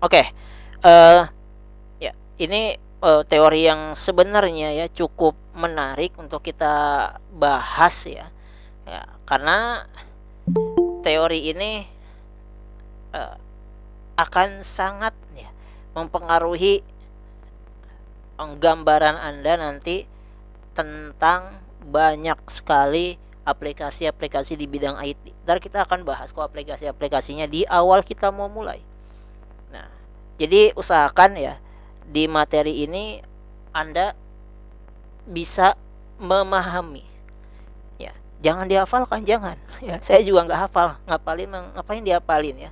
Oke, eh ya, ini teori yang sebenarnya ya cukup menarik untuk kita bahas ya. Ya, karena teori ini eh, akan sangat ya mempengaruhi gambaran Anda nanti tentang banyak sekali aplikasi-aplikasi di bidang IT. Ntar kita akan bahas kok aplikasi-aplikasinya di awal kita mau mulai. Nah, jadi usahakan ya di materi ini Anda bisa memahami ya. Jangan dihafalkan, jangan. Ya, saya juga nggak hafal, ngapain dihafalin ya.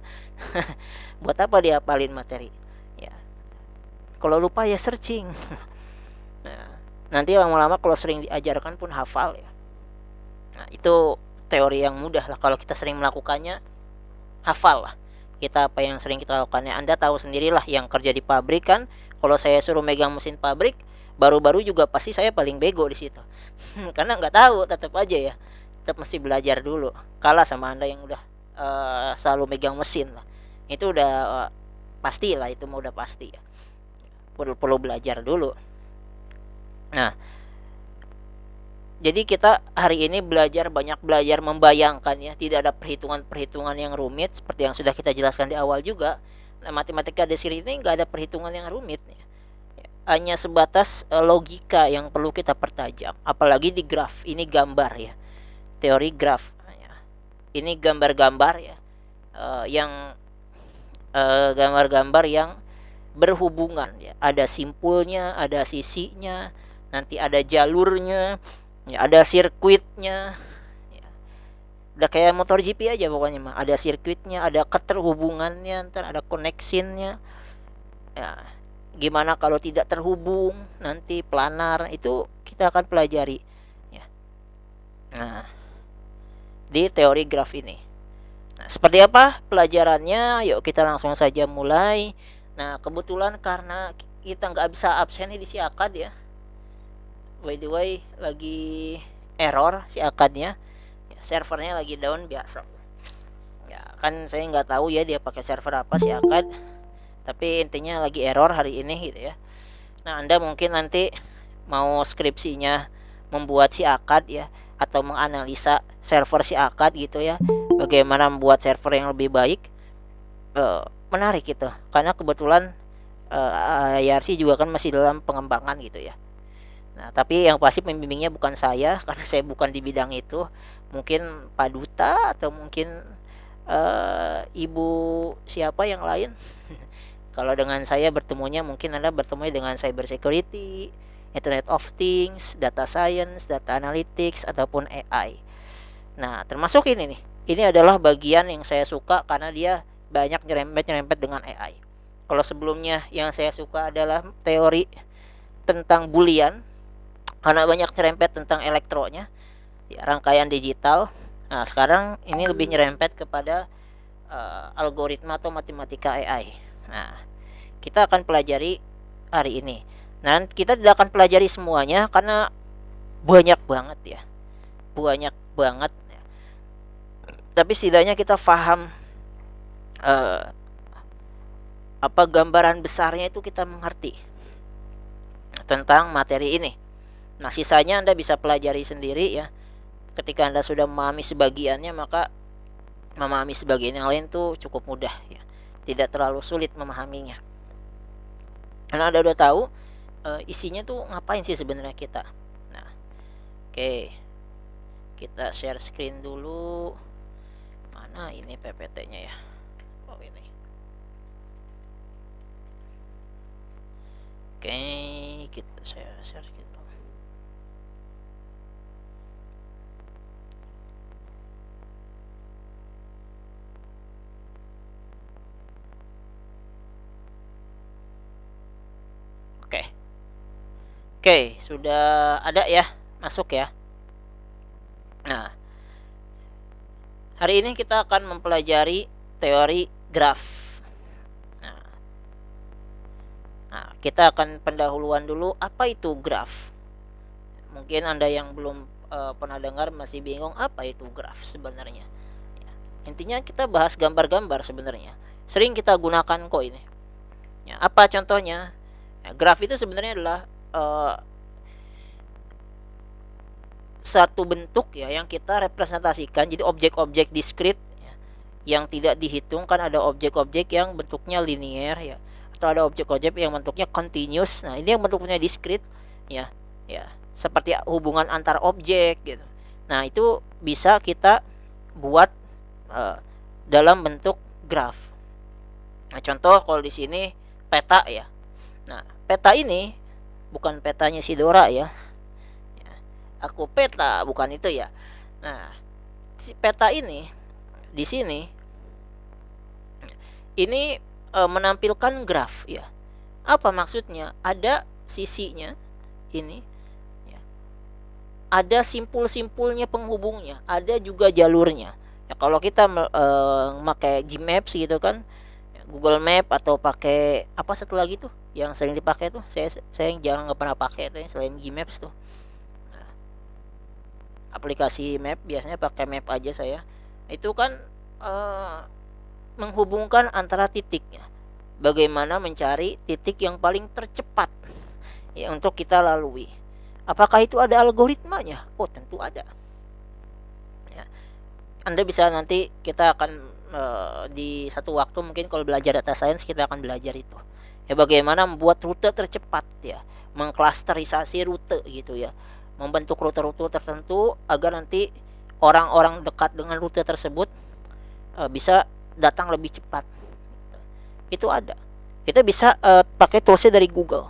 Buat apa dihafalin materi? Ya, kalau lupa ya searching. Nah, nanti lama-lama kalau sering diajarkan pun hafal ya. Nah, itu teori yang mudah lah kalau kita sering melakukannya, hafal lah. Kita apa yang sering kita lakukannya. Anda tahu sendirilah yang kerja di pabrik kan, kalau saya suruh megang mesin pabrik, baru-baru juga pasti saya paling bego di situ. Karena nggak tahu, tetap aja ya. Tetap mesti belajar dulu. Kalah sama Anda yang udah selalu megang mesin lah. Itu udah pasti lah, itu mau udah pasti ya. Perlu belajar dulu. Nah, jadi kita hari ini banyak belajar membayangkan ya, tidak ada perhitungan-perhitungan yang rumit seperti yang sudah kita jelaskan di awal juga. Nah, matematika diskrit ini nggak ada perhitungan yang rumit ya. Hanya sebatas logika yang perlu kita pertajam. Apalagi di graf, ini gambar ya, teori graf. Ya. Ini gambar-gambar ya, yang gambar-gambar yang berhubungan ya. Ada simpulnya, ada sisinya, nanti ada jalurnya, ya, ada sirkuitnya. Ya. Udah kayak motor GP aja pokoknya mah. Ada sirkuitnya, ada keterhubungannya, ntar ada connectionnya. Ya, gimana kalau tidak terhubung, nanti planar itu kita akan pelajari. Ya. Nah, di teori graf ini. Nah, seperti apa pelajarannya? Yuk kita langsung saja mulai. Nah, kebetulan karena kita nggak bisa absen nih di si Akad ya. By the way, lagi error si Akadnya. Ya, servernya lagi down biasa. Ya, kan saya nggak tahu ya dia pakai server apa si Akad. Tapi intinya lagi error hari ini gitu ya. Nah, Anda mungkin nanti mau skripsinya membuat si Akad ya, atau menganalisa server si Akad gitu ya. Bagaimana membuat server yang lebih baik. Menarik gitu. Karena kebetulan IRC juga kan masih dalam pengembangan gitu ya. Nah, tapi yang pasti pembimbingnya bukan saya karena saya bukan di bidang itu. Mungkin Pak Duta atau mungkin Ibu siapa yang lain. Kalau dengan saya bertemunya mungkin Anda bertemu dengan cyber security, Internet of Things, data science, data analytics ataupun AI. Nah, termasuk ini nih. Ini adalah bagian yang saya suka karena dia banyak nyerempet-nyerempet dengan AI. Kalau sebelumnya yang saya suka adalah teori tentang Boolean, karena banyak nyerempet tentang elektronya, ya, rangkaian digital. Nah, sekarang ini lebih nyerempet kepada algoritma atau matematika AI. Nah, kita akan pelajari hari ini. Nah, kita tidak akan pelajari semuanya karena banyak banget ya. Banyak banget ya. Tapi setidaknya kita paham uh, apa gambaran besarnya, itu kita mengerti tentang materi ini. Nah, sisanya Anda bisa pelajari sendiri ya. Ketika Anda sudah memahami sebagiannya, maka memahami sebagian yang lain tuh cukup mudah ya. Tidak terlalu sulit memahaminya. Karena Anda udah tahu isinya tuh ngapain sih sebenarnya kita. Nah, oke. Kita share screen dulu. Mana ini PPT-nya ya? Oh, ini. Oke, kita share gitu. Oke. Oke, sudah ada ya, masuk ya. Nah, hari ini kita akan mempelajari teori graf. Nah, kita akan pendahuluan dulu apa itu graf. Mungkin Anda yang belum pernah dengar masih bingung apa itu graf sebenarnya. Ya, intinya kita bahas gambar-gambar sebenarnya. Sering kita gunakan kok ini. Ya, apa contohnya? Ya, graf itu sebenarnya adalah uh, satu bentuk ya yang kita representasikan, jadi objek-objek diskrit ya, yang tidak dihitung. Kan ada objek-objek yang bentuknya linear ya, atau ada objek-objek yang bentuknya continuous. Nah, ini yang bentuknya diskrit ya. Ya, seperti hubungan antar objek gitu. Nah, itu bisa kita buat uh, dalam bentuk graf. Nah, contoh kalau di sini peta ya. Nah, peta ini bukan petanya si Dora ya. Aku peta, bukan itu ya. Nah, si peta ini di sini ini menampilkan graf ya. Apa maksudnya? Ada sisinya ini ya. Ada simpul-simpulnya penghubungnya, ada juga jalurnya. Ya, kalau kita memakai Gmaps gitu kan, Google Map atau pakai apa satu lagi tuh yang sering dipakai tuh, saya yang jarang nggak pernah pakai tuh selain Gmaps tuh, aplikasi map, biasanya pakai map aja saya. Itu kan eh, menghubungkan antara titiknya, bagaimana mencari titik yang paling tercepat ya untuk kita lalui. Apakah itu ada algoritmanya? Oh, tentu ada ya. Anda bisa, nanti kita akan di satu waktu mungkin kalau belajar data science kita akan belajar itu ya, bagaimana membuat rute tercepat ya, mengklasterisasi rute gitu ya, membentuk rute-rute tertentu agar nanti orang-orang dekat dengan rute tersebut bisa datang lebih cepat. Itu ada. Kita bisa pakai toolsnya dari Google,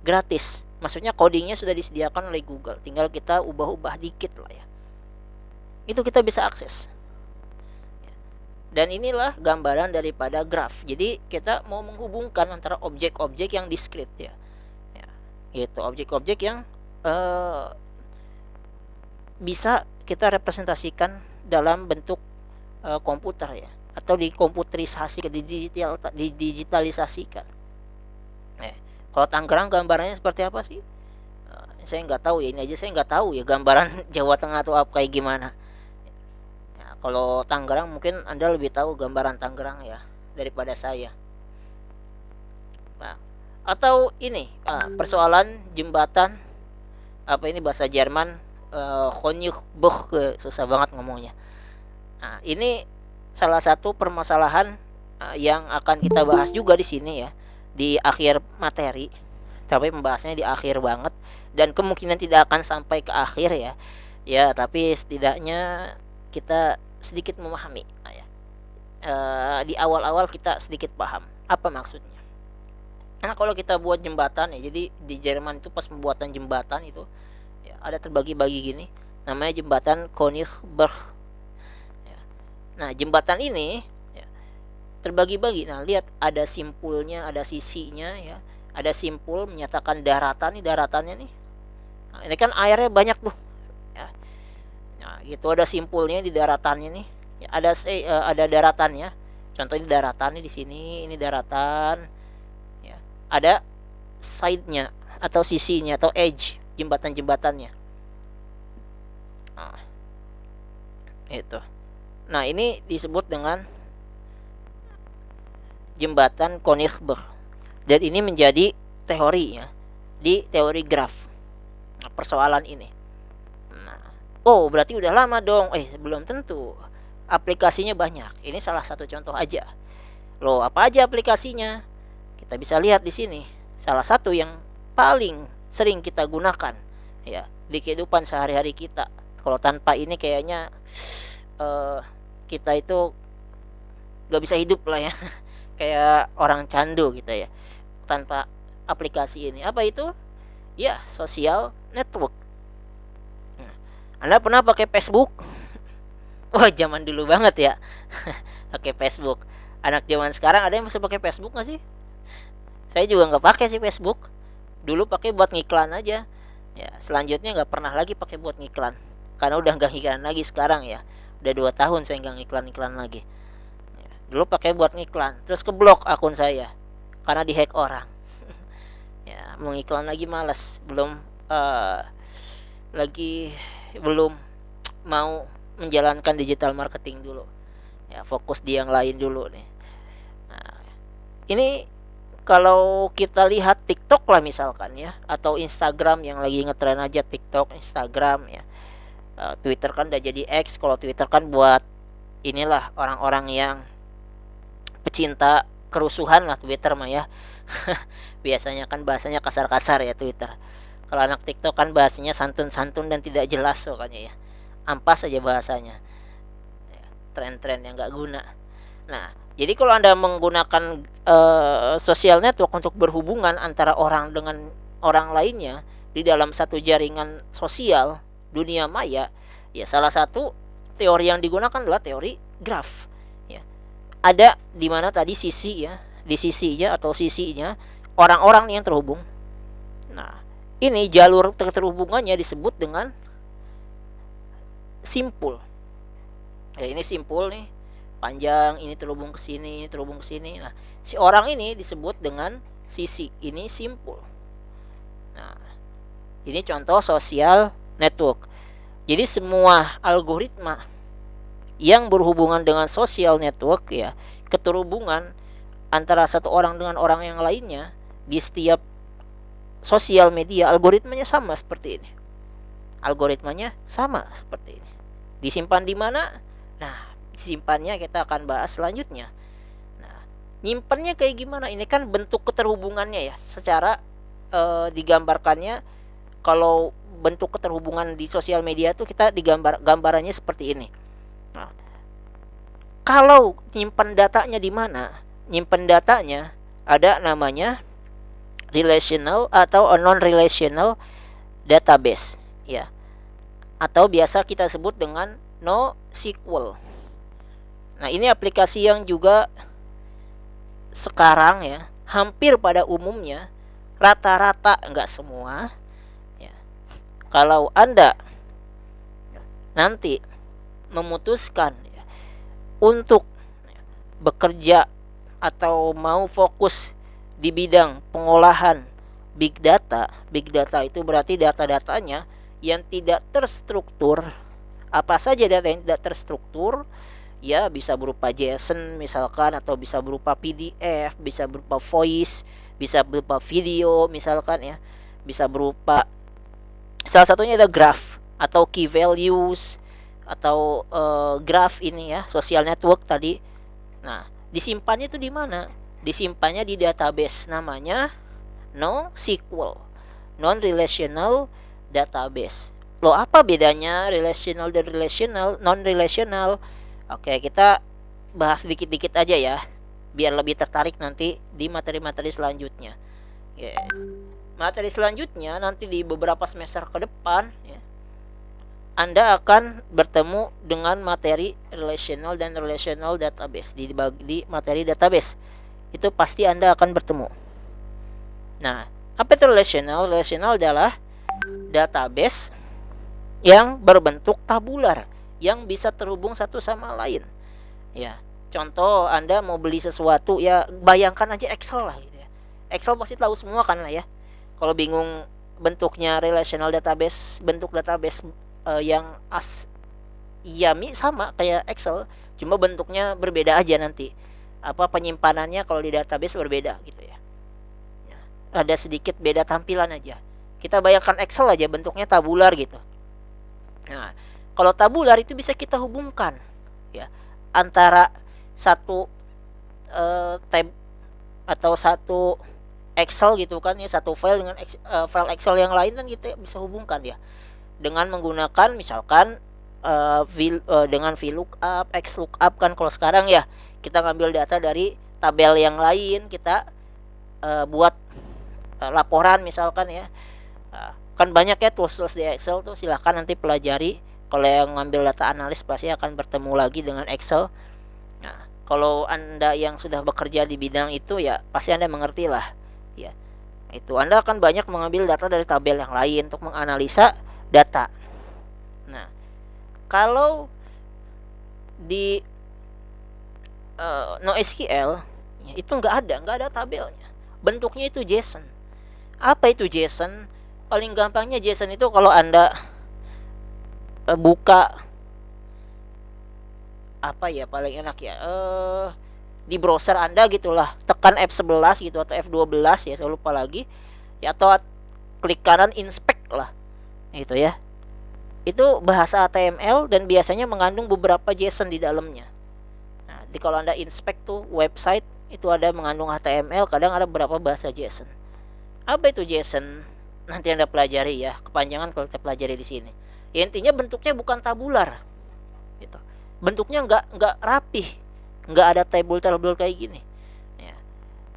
gratis. Maksudnya codingnya sudah disediakan oleh Google, tinggal kita ubah-ubah dikit lah ya. Itu kita bisa akses. Dan inilah gambaran daripada graf. Jadi kita mau menghubungkan antara objek-objek yang diskrit ya. Ya, itu objek-objek yang bisa kita representasikan dalam bentuk komputer ya, atau dikomputerisasi, didigitalisasikan. Kalau Tangerang gambarannya seperti apa sih? Saya nggak tahu ya, ini aja saya nggak tahu ya gambaran Jawa Tengah atau apa kayak gimana. Ya, kalau Tangerang mungkin Anda lebih tahu gambaran Tangerang ya daripada saya. Nah, atau ini persoalan jembatan, apa ini bahasa Jerman, Konyuchbrug, susah banget ngomongnya. Nah, ini salah satu permasalahan yang akan kita bahas juga di sini ya, di akhir materi. Tapi pembahasannya di akhir banget dan kemungkinan tidak akan sampai ke akhir ya. Ya, tapi setidaknya kita sedikit memahami ya. Di awal-awal kita sedikit paham apa maksudnya. Karena kalau kita buat jembatan ya, jadi di Jerman itu pas pembuatan jembatan itu ya, ada terbagi-bagi gini, namanya jembatan Konigsberg ya. Nah, jembatan ini ya, terbagi-bagi. Nah, lihat ada simpulnya, ada sisinya ya, ada simpul menyatakan daratan, nih daratannya nih. Nah, ini kan airnya banyak tuh ya. Nah, gitu ada simpulnya di daratannya nih ya, ada daratannya. Contohnya daratan nih, di sini ini daratan ya. Ada side-nya atau sisinya atau edge jembatan-jembatannya. Nah, itu. Nah, ini disebut dengan jembatan Konigsberg. Dan ini menjadi teori ya, di teori graf. Nah, persoalan ini. Nah, oh berarti udah lama dong. Belum tentu. Aplikasinya banyak. Ini salah satu contoh aja. Loh, apa aja aplikasinya? Kita bisa lihat di sini. Salah satu yang paling sering kita gunakan ya di kehidupan sehari-hari kita. Kalau tanpa ini kayaknya kita itu gak bisa hidup lah ya. Kayak orang candu gitu ya, tanpa aplikasi ini. Apa itu? Ya, social network. Anda pernah pakai Facebook? Wah, zaman dulu banget ya. Pakai Facebook. Anak zaman sekarang ada yang masih pakai Facebook nggak sih? Saya juga nggak pakai sih Facebook. Dulu pakai buat ngiklan aja. Ya, selanjutnya nggak pernah lagi pakai buat ngiklan. Karena udah nggak ngiklan lagi sekarang ya. Udah 2 tahun saya nggak ngiklan-ngiklan lagi. Ya, dulu pakai buat ngiklan, terus keblok akun saya karena dihack orang. Ya, mau ngiklan lagi malas, belum mau menjalankan digital marketing dulu. Ya, fokus di yang lain dulu nih. Nah, ini Kalau kita lihat TikTok lah misalkan ya, atau Instagram yang lagi ngetren aja, TikTok, Instagram ya. Twitter kan udah jadi X. Kalau Twitter kan buat inilah orang-orang yang pecinta kerusuhan lah Twitter mah ya. Biasanya kan bahasanya kasar-kasar ya Twitter. Kalau anak TikTok kan bahasanya santun-santun dan tidak jelas pokoknya ya. Ampas saja bahasanya. Tren-tren yang nggak guna. Nah, jadi kalau Anda menggunakan sosial network untuk berhubungan antara orang dengan orang lainnya di dalam satu jaringan sosial dunia maya, ya salah satu teori yang digunakan adalah teori graph. Ya. Ada di mana tadi sisi ya, di sisinya atau sisinya orang-orang yang terhubung. Nah, ini jalur terhubungannya disebut dengan simpul. Ya, ini simpul nih, panjang, ini terhubung ke sini, ini terhubung ke sini. Nah, si orang ini disebut dengan sisi. Ini simpul. Nah, ini contoh sosial network. Jadi semua algoritma yang berhubungan dengan sosial network ya, keterhubungan antara satu orang dengan orang yang lainnya di setiap sosial media, algoritmanya sama seperti ini. Algoritmanya sama seperti ini. Disimpan di mana? Nah, simpannya kita akan bahas selanjutnya. Nah, nyimpannya kayak gimana? Ini kan bentuk keterhubungannya ya. Secara digambarkannya, kalau bentuk keterhubungan di sosial media tuh kita gambarannya seperti ini. Nah, kalau nyimpan datanya di mana? Nyimpan datanya ada namanya relational atau non-relational database ya. Atau biasa kita sebut dengan NoSQL. Nah, ini aplikasi yang juga sekarang ya, hampir pada umumnya, rata-rata, enggak semua ya. Kalau Anda nanti memutuskan ya, untuk bekerja atau mau fokus di bidang pengolahan big data. Big data itu berarti data-datanya yang tidak terstruktur. Apa saja data yang tidak terstruktur, ya bisa berupa JSON misalkan, atau bisa berupa PDF, bisa berupa voice, bisa berupa video misalkan ya, bisa berupa, salah satunya ada graph atau key values atau graph ini ya, social network tadi. Nah, disimpannya itu di mana? Disimpannya di database namanya NoSQL, non-relational database. Loh, apa bedanya relational dan relational, non-relational? Oke, kita bahas dikit-dikit aja ya, biar lebih tertarik nanti di materi-materi selanjutnya. Ya. Materi selanjutnya nanti di beberapa semester ke depan ya, Anda akan bertemu dengan materi relational dan relational database. Di materi database itu pasti Anda akan bertemu. Nah, apa itu relational? Relational adalah database yang berbentuk tabular, yang bisa terhubung satu sama lain. Ya, contoh Anda mau beli sesuatu ya, bayangkan aja Excel lah gitu ya. Excel pasti tahu semua kan lah ya. Kalau bingung bentuknya relational database, bentuk database yang YAMI sama kayak Excel, cuma bentuknya berbeda aja nanti. Apa penyimpanannya kalau di database berbeda gitu ya. Ada sedikit beda tampilan aja. Kita bayangkan Excel aja bentuknya tabular gitu. Nah, kalau tabular itu bisa kita hubungkan ya antara satu tab atau satu Excel gitu kan ya, satu file dengan file Excel yang lain kan kita bisa hubungkan ya dengan menggunakan misalkan dengan VLOOKUP, XLOOKUP kan kalau sekarang ya, kita ngambil data dari tabel yang lain, kita buat laporan misalkan ya. Kan banyak ya tools-tools di Excel tuh, silahkan nanti pelajari. Kalau yang ngambil data analis pasti akan bertemu lagi dengan Excel. Nah, kalau Anda yang sudah bekerja di bidang itu ya pasti Anda mengerti lah ya. Itu Anda akan banyak mengambil data dari tabel yang lain untuk menganalisa data. Nah, kalau di NoSQL ya, itu nggak ada tabelnya. Bentuknya itu JSON. Apa itu JSON? Paling gampangnya JSON itu kalau Anda buka apa ya paling enak ya, di browser Anda gitulah, tekan F11 gitu atau F12 ya, saya lupa lagi ya, atau klik kanan inspect lah gitu ya. Itu bahasa HTML dan biasanya mengandung beberapa JSON di dalamnya. Nah, kalau Anda inspect tuh website itu ada mengandung HTML, kadang ada beberapa bahasa JSON. Apa itu JSON? Nanti Anda pelajari ya, kepanjangan kalau kita pelajari di sini. Ya, intinya bentuknya bukan tabular. Gitu. Bentuknya nggak rapih, nggak ada tabel kayak gini. Ya.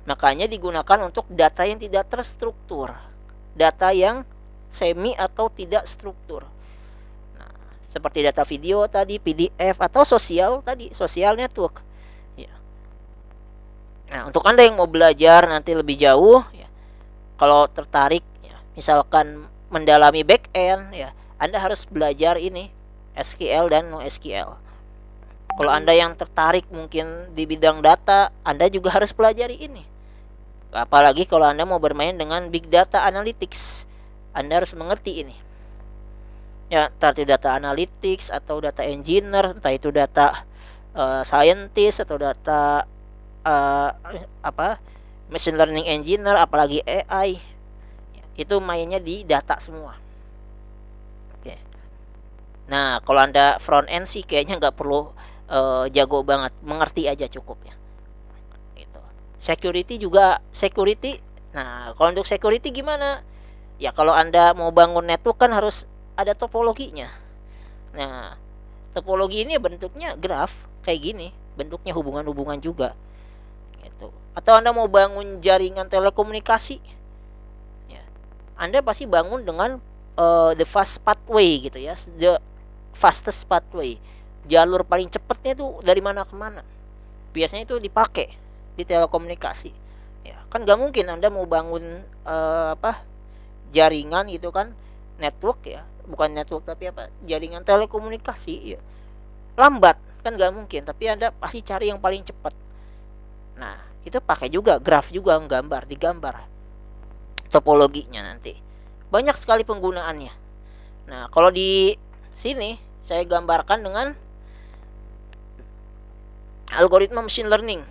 Makanya digunakan untuk data yang tidak terstruktur, data yang semi atau tidak struktur. Seperti data video tadi, PDF, atau sosial tadi, social network ya. Nah, untuk Anda yang mau belajar nanti lebih jauh ya, kalau tertarik ya, misalkan mendalami back end ya, Anda harus belajar ini SQL dan NoSQL. Kalau Anda yang tertarik mungkin di bidang data, Anda juga harus pelajari ini. Apalagi kalau Anda mau bermain dengan big data analytics, Anda harus mengerti ini. Ya, entah itu data analytics atau data engineer, entah itu data scientist atau data machine learning engineer, apalagi AI. Itu mainnya di data semua. Oke. Nah, kalau Anda front end sih kayaknya nggak perlu jago banget, mengerti aja cukup ya. Gitu. Security juga security. Nah, kalau untuk security gimana? Ya, kalau Anda mau bangun network kan harus ada topologinya. Nah, topologi ini bentuknya graf kayak gini, bentuknya hubungan-hubungan juga gitu. Atau Anda mau bangun jaringan telekomunikasi ya, Anda pasti bangun dengan the fast pathway gitu ya, the fastest pathway, jalur paling cepatnya itu dari mana ke mana. Biasanya itu dipakai di telekomunikasi ya. Kan gak mungkin Anda mau bangun jaringan gitu kan, network ya, bukan network tapi jaringan telekomunikasi ya, lambat kan nggak mungkin, tapi Anda pasti cari yang paling cepat. Nah, itu pakai juga graf juga, digambar topologinya, nanti banyak sekali penggunaannya. Nah, kalau di sini saya gambarkan dengan algoritma machine learning.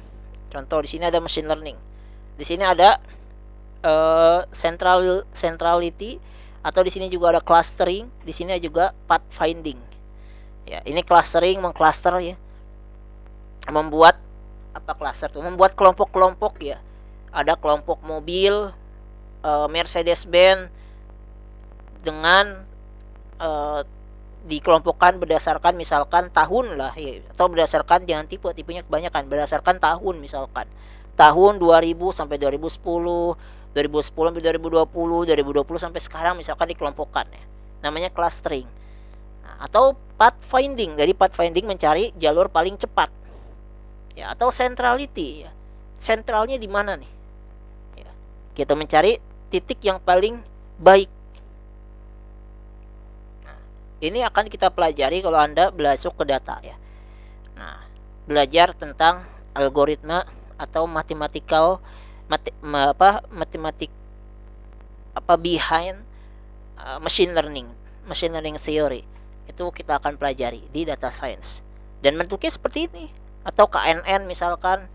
Contoh di sini ada machine learning, di sini ada centrality, atau di sini juga ada clustering, di sini juga pathfinding. Ya, ini clustering, mengcluster ya. Membuat cluster tuh? Membuat kelompok-kelompok ya. Ada kelompok mobil Mercedes-Benz dengan dikelompokkan berdasarkan misalkan tahun lah ya, atau berdasarkan jangan tipenya kebanyakan, berdasarkan tahun, misalkan tahun 2000 sampai 2010, 2010 sampai 2020, 2020 sampai sekarang, misalkan dikelompokkan ya. Namanya clustering. Nah, atau pathfinding. Jadi pathfinding mencari jalur paling cepat. Ya, atau centrality ya. Sentralnya di mana nih? Ya, kita mencari titik yang paling baik. Nah, ini akan kita pelajari kalau Anda belajar ke data ya. Nah, belajar tentang algoritma atau matematik behind machine learning theory. Itu kita akan pelajari di data science. Dan bentuknya seperti ini, atau KNN misalkan,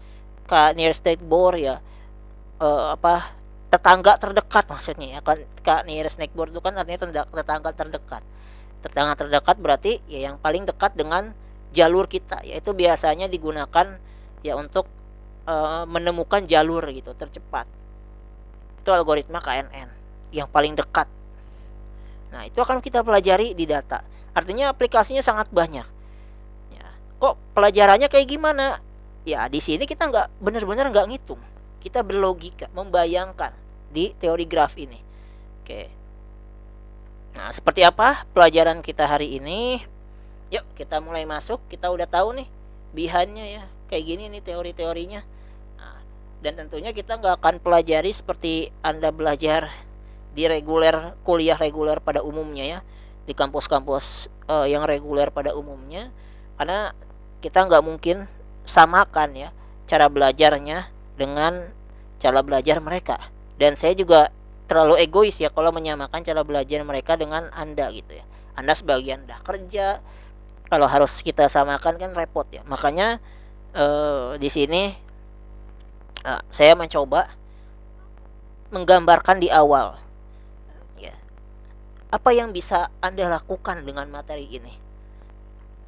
nearest neighbor ya, tetangga terdekat maksudnya ya kan. Nearest neighbor itu kan artinya tetangga terdekat. Tetangga terdekat berarti ya yang paling dekat dengan jalur kita, yaitu biasanya digunakan ya untuk menemukan jalur gitu tercepat. Itu algoritma KNN yang paling dekat. Nah, itu akan kita pelajari di data. Artinya aplikasinya sangat banyak ya. Kok pelajarannya kayak gimana? Ya, di sini kita benar-benar nggak ngitung, kita berlogika, membayangkan di teori graf ini. Oke. Nah, seperti apa pelajaran kita hari ini? Yuk kita mulai masuk. Kita udah tahu nih behind-nya ya, kayak gini nih teori-teorinya. Nah, dan tentunya kita nggak akan pelajari seperti Anda belajar di kuliah reguler pada umumnya ya, di kampus-kampus yang reguler pada umumnya, karena kita nggak mungkin samakan ya cara belajarnya dengan cara belajar mereka. Dan saya juga terlalu egois ya kalau menyamakan cara belajar mereka dengan Anda gitu ya. Anda sebagian dah kerja, kalau harus kita samakan kan repot ya. Makanya di sini Saya mencoba menggambarkan di awal, ya, apa yang bisa Anda lakukan dengan materi ini.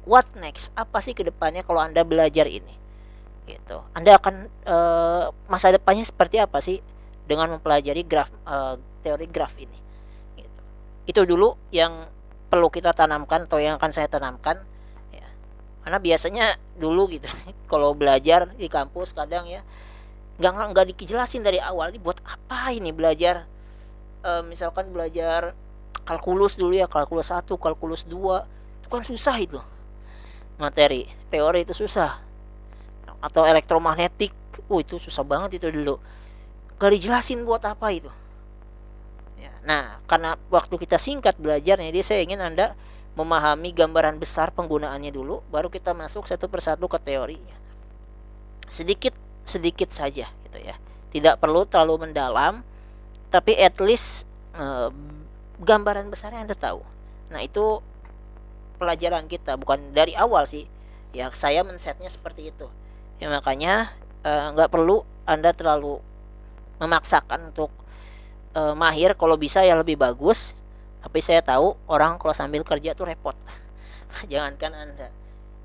What next? Apa sih kedepannya kalau Anda belajar ini? Gitu. Anda akan masa depannya seperti apa sih dengan mempelajari teori graf ini? Gitu. Itu dulu yang perlu kita tanamkan atau yang akan saya tanamkan. Ya. Karena biasanya dulu gitu, kalau belajar di kampus kadang ya nggak dijelasin dari awal ini buat apa ini belajar. Misalkan belajar kalkulus dulu ya, kalkulus 1, kalkulus 2, itu kan susah itu materi teori itu susah, atau elektromagnetik, itu susah banget itu dulu, gak dijelasin buat apa itu ya. Nah, karena waktu kita singkat belajarnya, jadi saya ingin Anda memahami gambaran besar penggunaannya dulu, baru kita masuk satu persatu ke teorinya, sedikit sedikit saja gitu ya, tidak perlu terlalu mendalam, tapi at least gambaran besarnya Anda tahu. Nah, itu pelajaran kita, bukan dari awal sih ya, saya men-setnya seperti itu ya. Makanya nggak perlu Anda terlalu memaksakan untuk mahir, kalau bisa ya lebih bagus, tapi saya tahu orang kalau sambil kerja tuh repot. Jangankan Anda,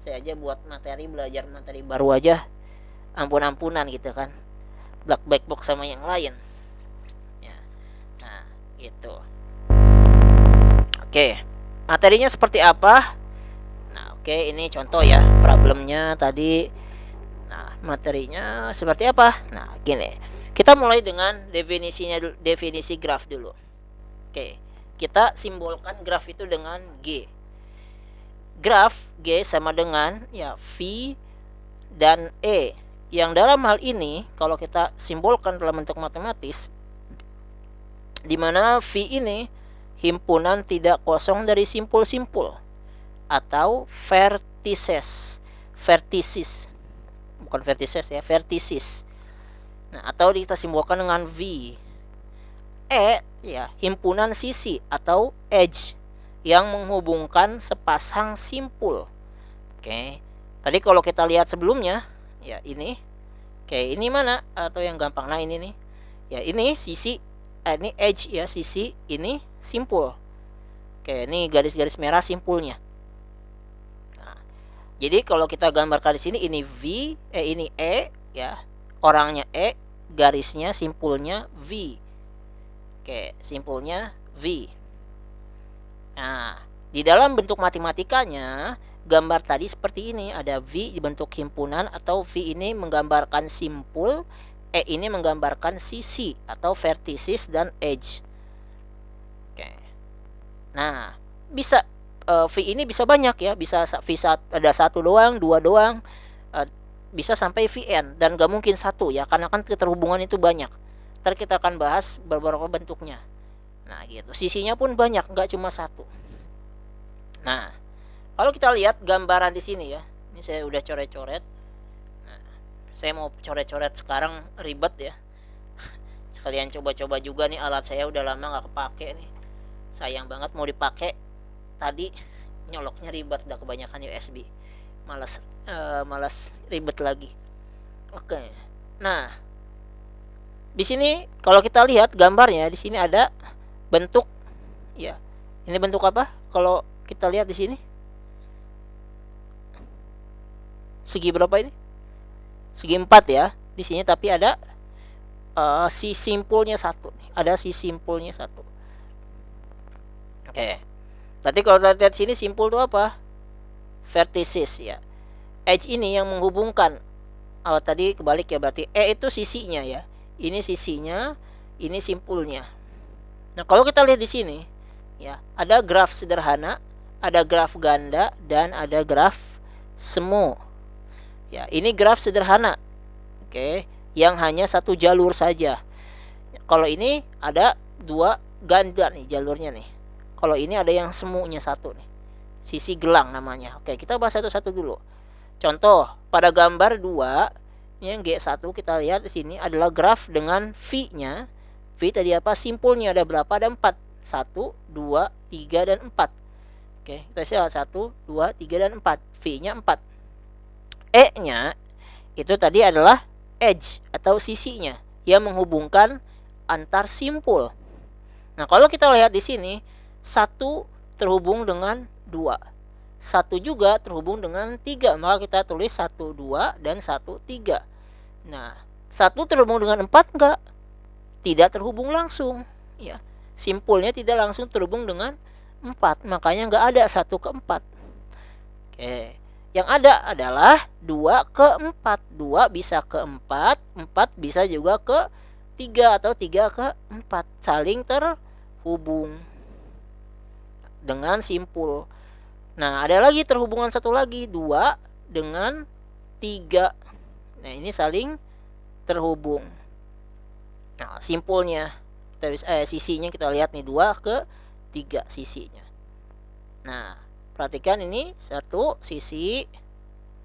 saya aja buat materi, belajar materi baru aja ampun-ampunan gitu kan, black box sama yang lain ya. Nah, gitu. Oke, materinya seperti apa? Nah, oke, ini contoh ya problemnya tadi. Nah, materinya seperti apa? Nah, gini. Kita mulai dengan definisi graf dulu. Oke, kita simbolkan graf itu dengan G. Graf G sama dengan ya V dan E. Yang dalam hal ini kalau kita simbolkan dalam bentuk matematis, di mana V ini himpunan tidak kosong dari simpul-simpul atau vertices, bukan vertices ya, vertices. Nah, atau kita simbolkan dengan V. E ya, himpunan sisi atau edge yang menghubungkan sepasang simpul. Oke, tadi kalau kita lihat sebelumnya ya, ini oke, ini mana atau yang gampang, nah ini nih ya, ini sisi, ini edge ya, sisi, ini simpul. Oke, ini garis-garis merah simpulnya. Nah, jadi kalau kita gambarkan di sini, ini V, ini E ya, orangnya E, garisnya simpulnya V. Oke, simpulnya V. Nah, di dalam bentuk matematikanya, gambar tadi seperti ini, ada V dibentuk himpunan, atau V ini menggambarkan simpul, E ini menggambarkan sisi atau vertices dan edge. Oke. Nah, bisa V ini bisa banyak ya, bisa V ada satu doang, dua doang, bisa sampai Vn, dan gak mungkin satu ya, karena kan keterhubungan itu banyak. Ntar kita akan bahas beberapa bentuknya. Nah, gitu. Sisinya pun banyak, nggak cuma satu. Nah, kalau kita lihat gambaran di sini ya, ini saya udah coret-coret. Nah, saya mau coret-coret sekarang ribet ya. Sekalian coba-coba juga nih, alat saya udah lama nggak kepake nih. Sayang banget mau dipakai. Tadi nyoloknya ribet, udah kebanyakan USB. Malas ribet lagi. Oke. Nah, di sini kalau kita lihat gambarnya, di sini ada bentuk ya. Ini bentuk apa? Kalau kita lihat di sini, segi berapa ini? Segi 4 ya. Di sini tapi ada si simpulnya satu. Ada si simpulnya satu. Oke. Nanti kalau kita lihat sini, simpul itu apa? Vertices ya. Edge ini yang menghubungkan. Tadi kebalik ya, berarti E itu sisinya ya. Ini sisinya, ini simpulnya. Nah, kalau kita lihat di sini ya, ada graf sederhana, ada graf ganda, dan ada graf semu. Ya, ini graf sederhana. Oke, yang hanya satu jalur saja. Kalau ini ada dua ganda nih jalurnya nih. Kalau ini ada yang semunya satu nih. Sisi gelang namanya. Oke, kita bahas satu-satu dulu. Contoh, pada gambar 2, yang G1 kita lihat di sini adalah graf dengan V-nya. V tadi apa? Simpulnya ada berapa? Ada 4. 1, 2, 3, dan 4. Oke, kita lihat 1, 2, 3, dan 4. V-nya 4. E-nya itu tadi adalah edge atau sisinya yang menghubungkan antar simpul. Nah, kalau kita lihat di sini, 1 terhubung dengan 2. 1 juga terhubung dengan 3. Maka kita tulis 1, 2 dan 1, 3. Nah, 1 terhubung dengan 4 enggak? Tidak terhubung langsung. Ya, simpulnya tidak langsung terhubung dengan 4. Makanya enggak ada 1 ke 4. Oke. Yang ada adalah 2 ke 4. 2 bisa ke 4. 4 bisa juga ke 3 atau 3 ke 4. Saling terhubung dengan simpul. Nah, ada lagi terhubungan satu lagi, 2 dengan 3. Nah, ini saling terhubung. Nah, simpulnya sisinya kita lihat nih, 2 ke 3 sisinya. Nah, perhatikan ini satu sisi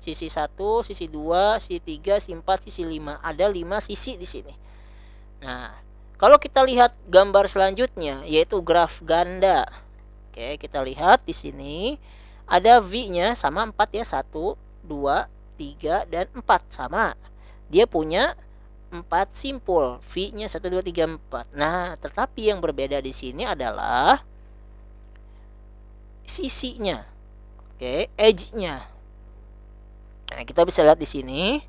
1, sisi 2, sisi 3, sisi 4, sisi 5. Ada 5 sisi di sini. Nah, kalau kita lihat gambar selanjutnya yaitu graf ganda. Oke, kita lihat di sini ada V-nya sama 4 ya. 1, 2, 3 dan 4 sama. Dia punya 4 simpul. V-nya 1, 2, 3, 4. Nah, tetapi yang berbeda di sini adalah sisinya. Oke, edge-nya. Nah, kita bisa lihat di sini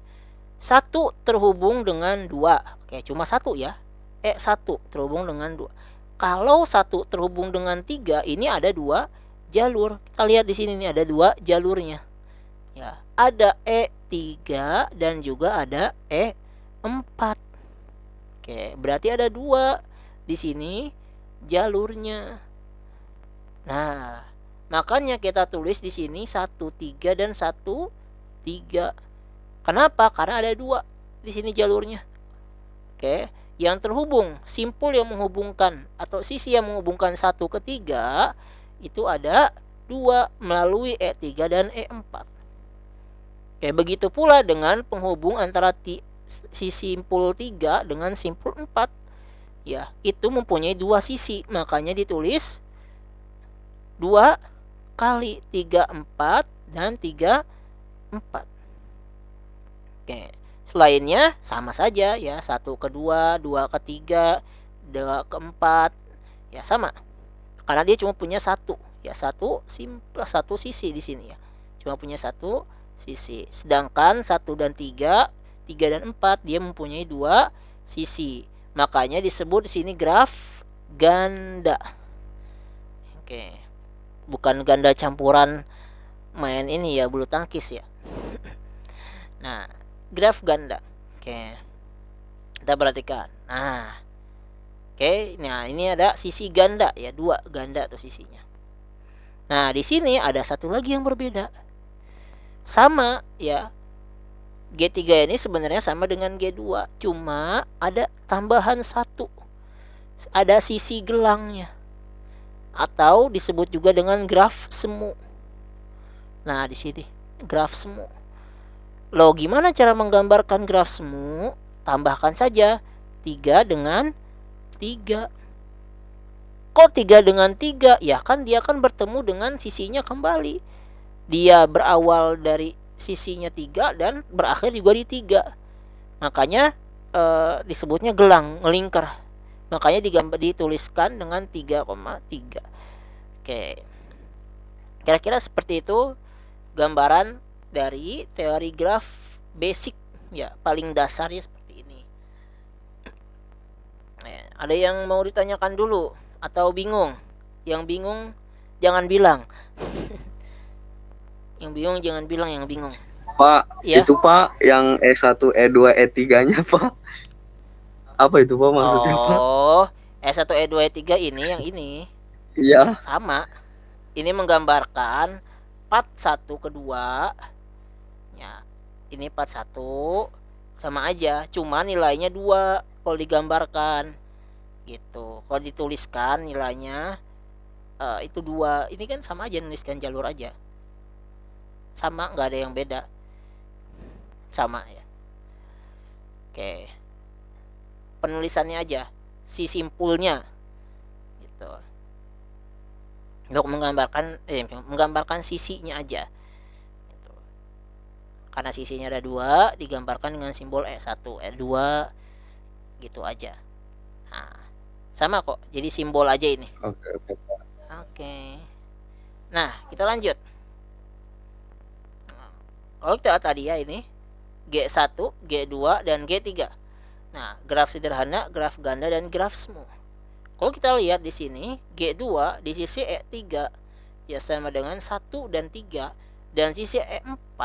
1 terhubung dengan 2. Oke, cuma 1 ya. 1 terhubung dengan 2. Kalau 1 terhubung dengan 3, ini ada 2 jalur. Kita lihat di sini nih ada 2 jalurnya. Ya, ada E3 dan juga ada E4. Oke, berarti ada 2 di sini jalurnya. Nah, makanya kita tulis di sini 1, 3 dan 1, 3. Kenapa? Karena ada 2 di sini jalurnya. Oke, yang terhubung, simpul yang menghubungkan atau sisi yang menghubungkan 1 ke 3 itu ada 2 melalui E3 dan E4. Oke, begitu pula dengan penghubung antara si simpul 3 dengan simpul 4. Ya, itu mempunyai 2 sisi, makanya ditulis 2 kali 3, 4 dan 3, 4. Oke, selainnya sama saja ya, 1 ke 2, 2 ke 3, 2 ke 4 ya sama. Karena dia cuma punya 1 ya, satu sisi di sini ya. Cuma punya 1 sisi. Sedangkan 1 dan 3, 3 dan 4 dia mempunyai 2 sisi. Makanya disebut di sini graf ganda. Oke. Bukan ganda campuran main ini ya, bulu tangkis ya. Nah, graf ganda. Oke. Kita perhatikan. Nah. Oke, nah ini ada sisi ganda ya, 2 ganda tuh sisinya. Nah, di sini ada satu lagi yang berbeda. Sama ya. G3 ini sebenarnya sama dengan G2, cuma ada tambahan 1. Ada sisi gelangnya. Atau disebut juga dengan graf semu. Nah, di sini graf semu. Loh, gimana cara menggambarkan graf semu? Tambahkan saja 3 dengan 3. Kok 3 dengan 3? Ya kan dia akan bertemu dengan sisinya kembali. Dia berawal dari sisinya 3 dan berakhir juga di 3. Makanya disebutnya gelang, ngelingkar. Makanya dituliskan dengan 3,3. Oke. Kira-kira seperti itu gambaran dari teori graf basic ya, paling dasarnya seperti ini. Ada yang mau ditanyakan dulu atau bingung? Yang bingung jangan bilang. Yang bingung jangan bilang yang bingung. Pak, Ya? itu Pak yang E1, E2, E3-nya Pak. Apa itu Pak maksudnya Pak? Oh, E1, E2, E3 ini yang ini. Iya. Sama. Ini menggambarkan part 1 ke 2. Ya, ini part 1 sama aja, cuma nilainya 2 kalau digambarkan. Gitu. Kalau dituliskan nilainya itu 2. Ini kan sama aja, nuliskan jalur aja. Sama, nggak ada yang beda. Sama ya. Oke. Penulisannya aja, si simpulnya gitu. Untuk menggambarkan sisinya aja gitu. Karena sisinya ada 2, digambarkan dengan simbol E1, E2 gitu aja. Nah, sama kok. Jadi simbol aja ini. Oke, oke, Pak. Oke. Nah, kita lanjut. Nah, kalau kita tadi ya ini G1, G2 dan G3. Nah, graf sederhana, graf ganda dan graf semu. Kalau kita lihat di sini G2 di sisi E3 ya sama dengan 1 dan 3, dan sisi E4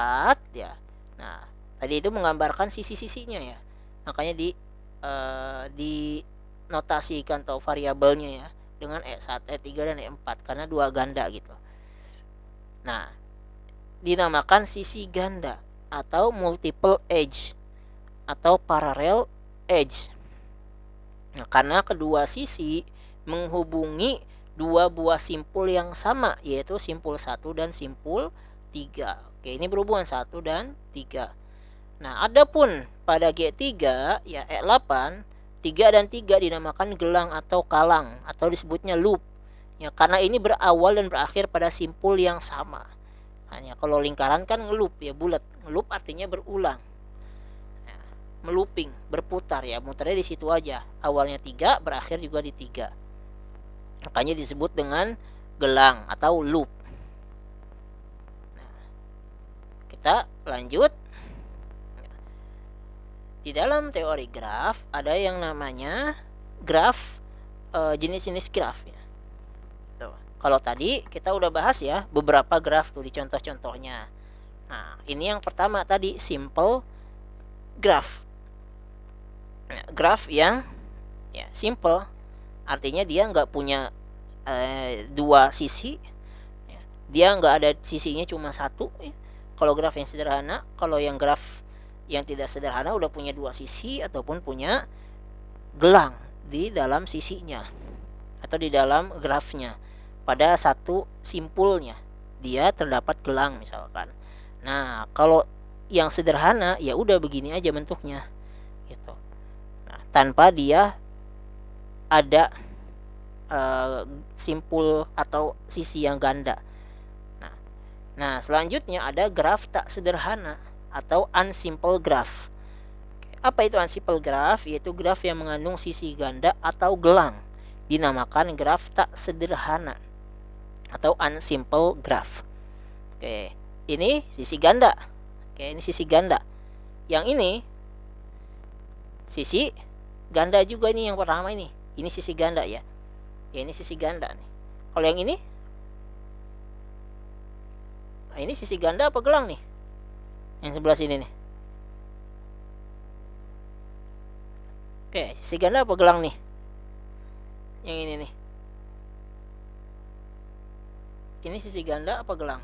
ya. Nah, tadi itu menggambarkan sisi-sisinya ya. Makanya di notasikan atau variabelnya ya dengan E1, E3 dan E4 karena 2 ganda gitu. Nah, dinamakan sisi ganda atau multiple edge atau parallel edge. Nah, karena kedua sisi menghubungi 2 buah simpul yang sama, yaitu simpul 1 dan simpul 3. Oke, ini berhubungan 1 dan 3. Nah, adapun pada G3 ya E8, 3 dan 3 dinamakan gelang atau kalang atau disebutnya loop. Ya, karena ini berawal dan berakhir pada simpul yang sama. Hanya kalau lingkaran kan ngeloop ya, bulat. Ngeloop artinya berulang. Melooping, berputar ya, muternya di situ aja. Awalnya 3, berakhir juga di 3. Makanya disebut dengan gelang atau loop. Nah, kita lanjut. Di dalam teori graf ada yang namanya graf, jenis-jenis graf ya. Tuh. Kalau tadi kita udah bahas ya beberapa graf tuh di contoh-contohnya. Nah, ini yang pertama tadi simple graph. Graf yang ya simple artinya dia nggak punya 2 sisi ya. Dia nggak ada sisinya cuma 1 ya. Kalau graf yang sederhana, kalau yang graf yang tidak sederhana udah punya 2 sisi ataupun punya gelang di dalam sisinya atau di dalam grafnya. Pada satu simpulnya dia terdapat gelang misalkan. Nah, kalau yang sederhana ya udah begini aja bentuknya gitu. Nah, tanpa dia ada simpul atau sisi yang ganda. Nah, selanjutnya ada graf tak sederhana atau unsimple graph. Apa itu unsimple graph? Yaitu graf yang mengandung sisi ganda atau gelang. Dinamakan graf tak sederhana atau unsimple graph. Oke, ini sisi ganda. Oke, ini sisi ganda. Yang ini sisi ganda juga, ini yang pertama ini. Ini sisi ganda ya. Ya, ini sisi ganda nih. Kalau yang ini, nah, ini sisi ganda apa gelang nih? Yang sebelah sini nih. Oke, sisi ganda apa gelang nih? Yang ini nih. Ini sisi ganda apa gelang?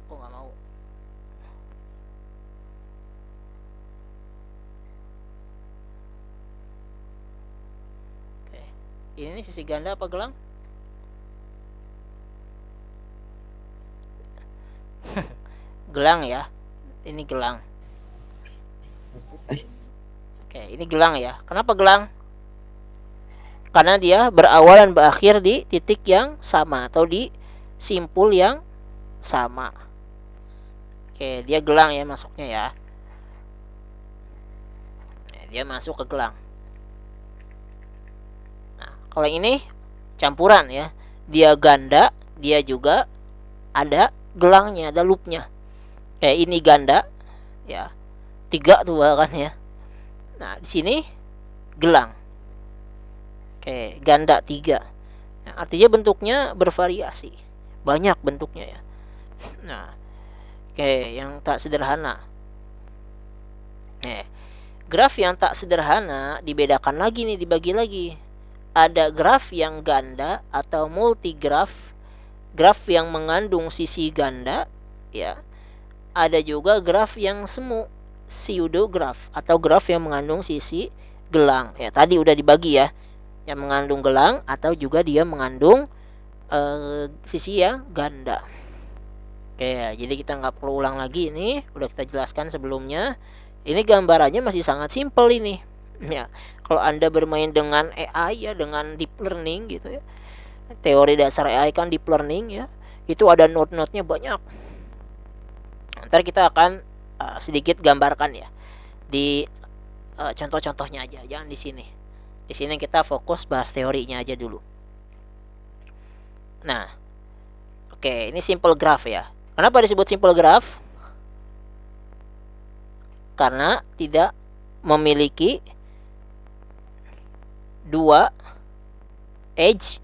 Aku nggak mau. Oke, ini sisi ganda apa gelang? Gelang ya. Ini gelang. Oke, ini gelang ya. Kenapa gelang? Karena dia berawal dan berakhir di titik yang sama atau di simpul yang sama. Oke, dia gelang ya masuknya ya. Dia masuk ke gelang. Nah, kalau ini campuran ya. Dia ganda, dia juga ada gelangnya, ada loopnya. Kayak ini ganda ya. 3 tuh kan ya. Nah, di sini gelang. Oke, ganda 3. Nah, artinya bentuknya bervariasi. Banyak bentuknya ya. Nah, oke, yang tak sederhana. Graf yang tak sederhana dibedakan lagi nih, dibagi lagi. Ada graf yang ganda atau multigraf, graf yang mengandung sisi ganda ya. Ada juga graf yang semu, pseudograf atau graf yang mengandung sisi gelang. Ya, tadi udah dibagi ya. Yang mengandung gelang atau juga dia mengandung sisi yang ganda. Oke, jadi kita nggak perlu ulang lagi, ini udah kita jelaskan sebelumnya. Ini gambarannya masih sangat simpel ini. Ya, kalau Anda bermain dengan AI ya, dengan deep learning gitu ya. Teori dasar AI kan deep learning ya. itu ada node-node-nya banyak. Ntar kita akan sedikit gambarkan ya di contoh-contohnya aja, jangan di sini. Di sini kita fokus bahas teorinya aja dulu. Nah, oke, ini simple graph ya. Kenapa disebut simple graph? Karena tidak memiliki dua edge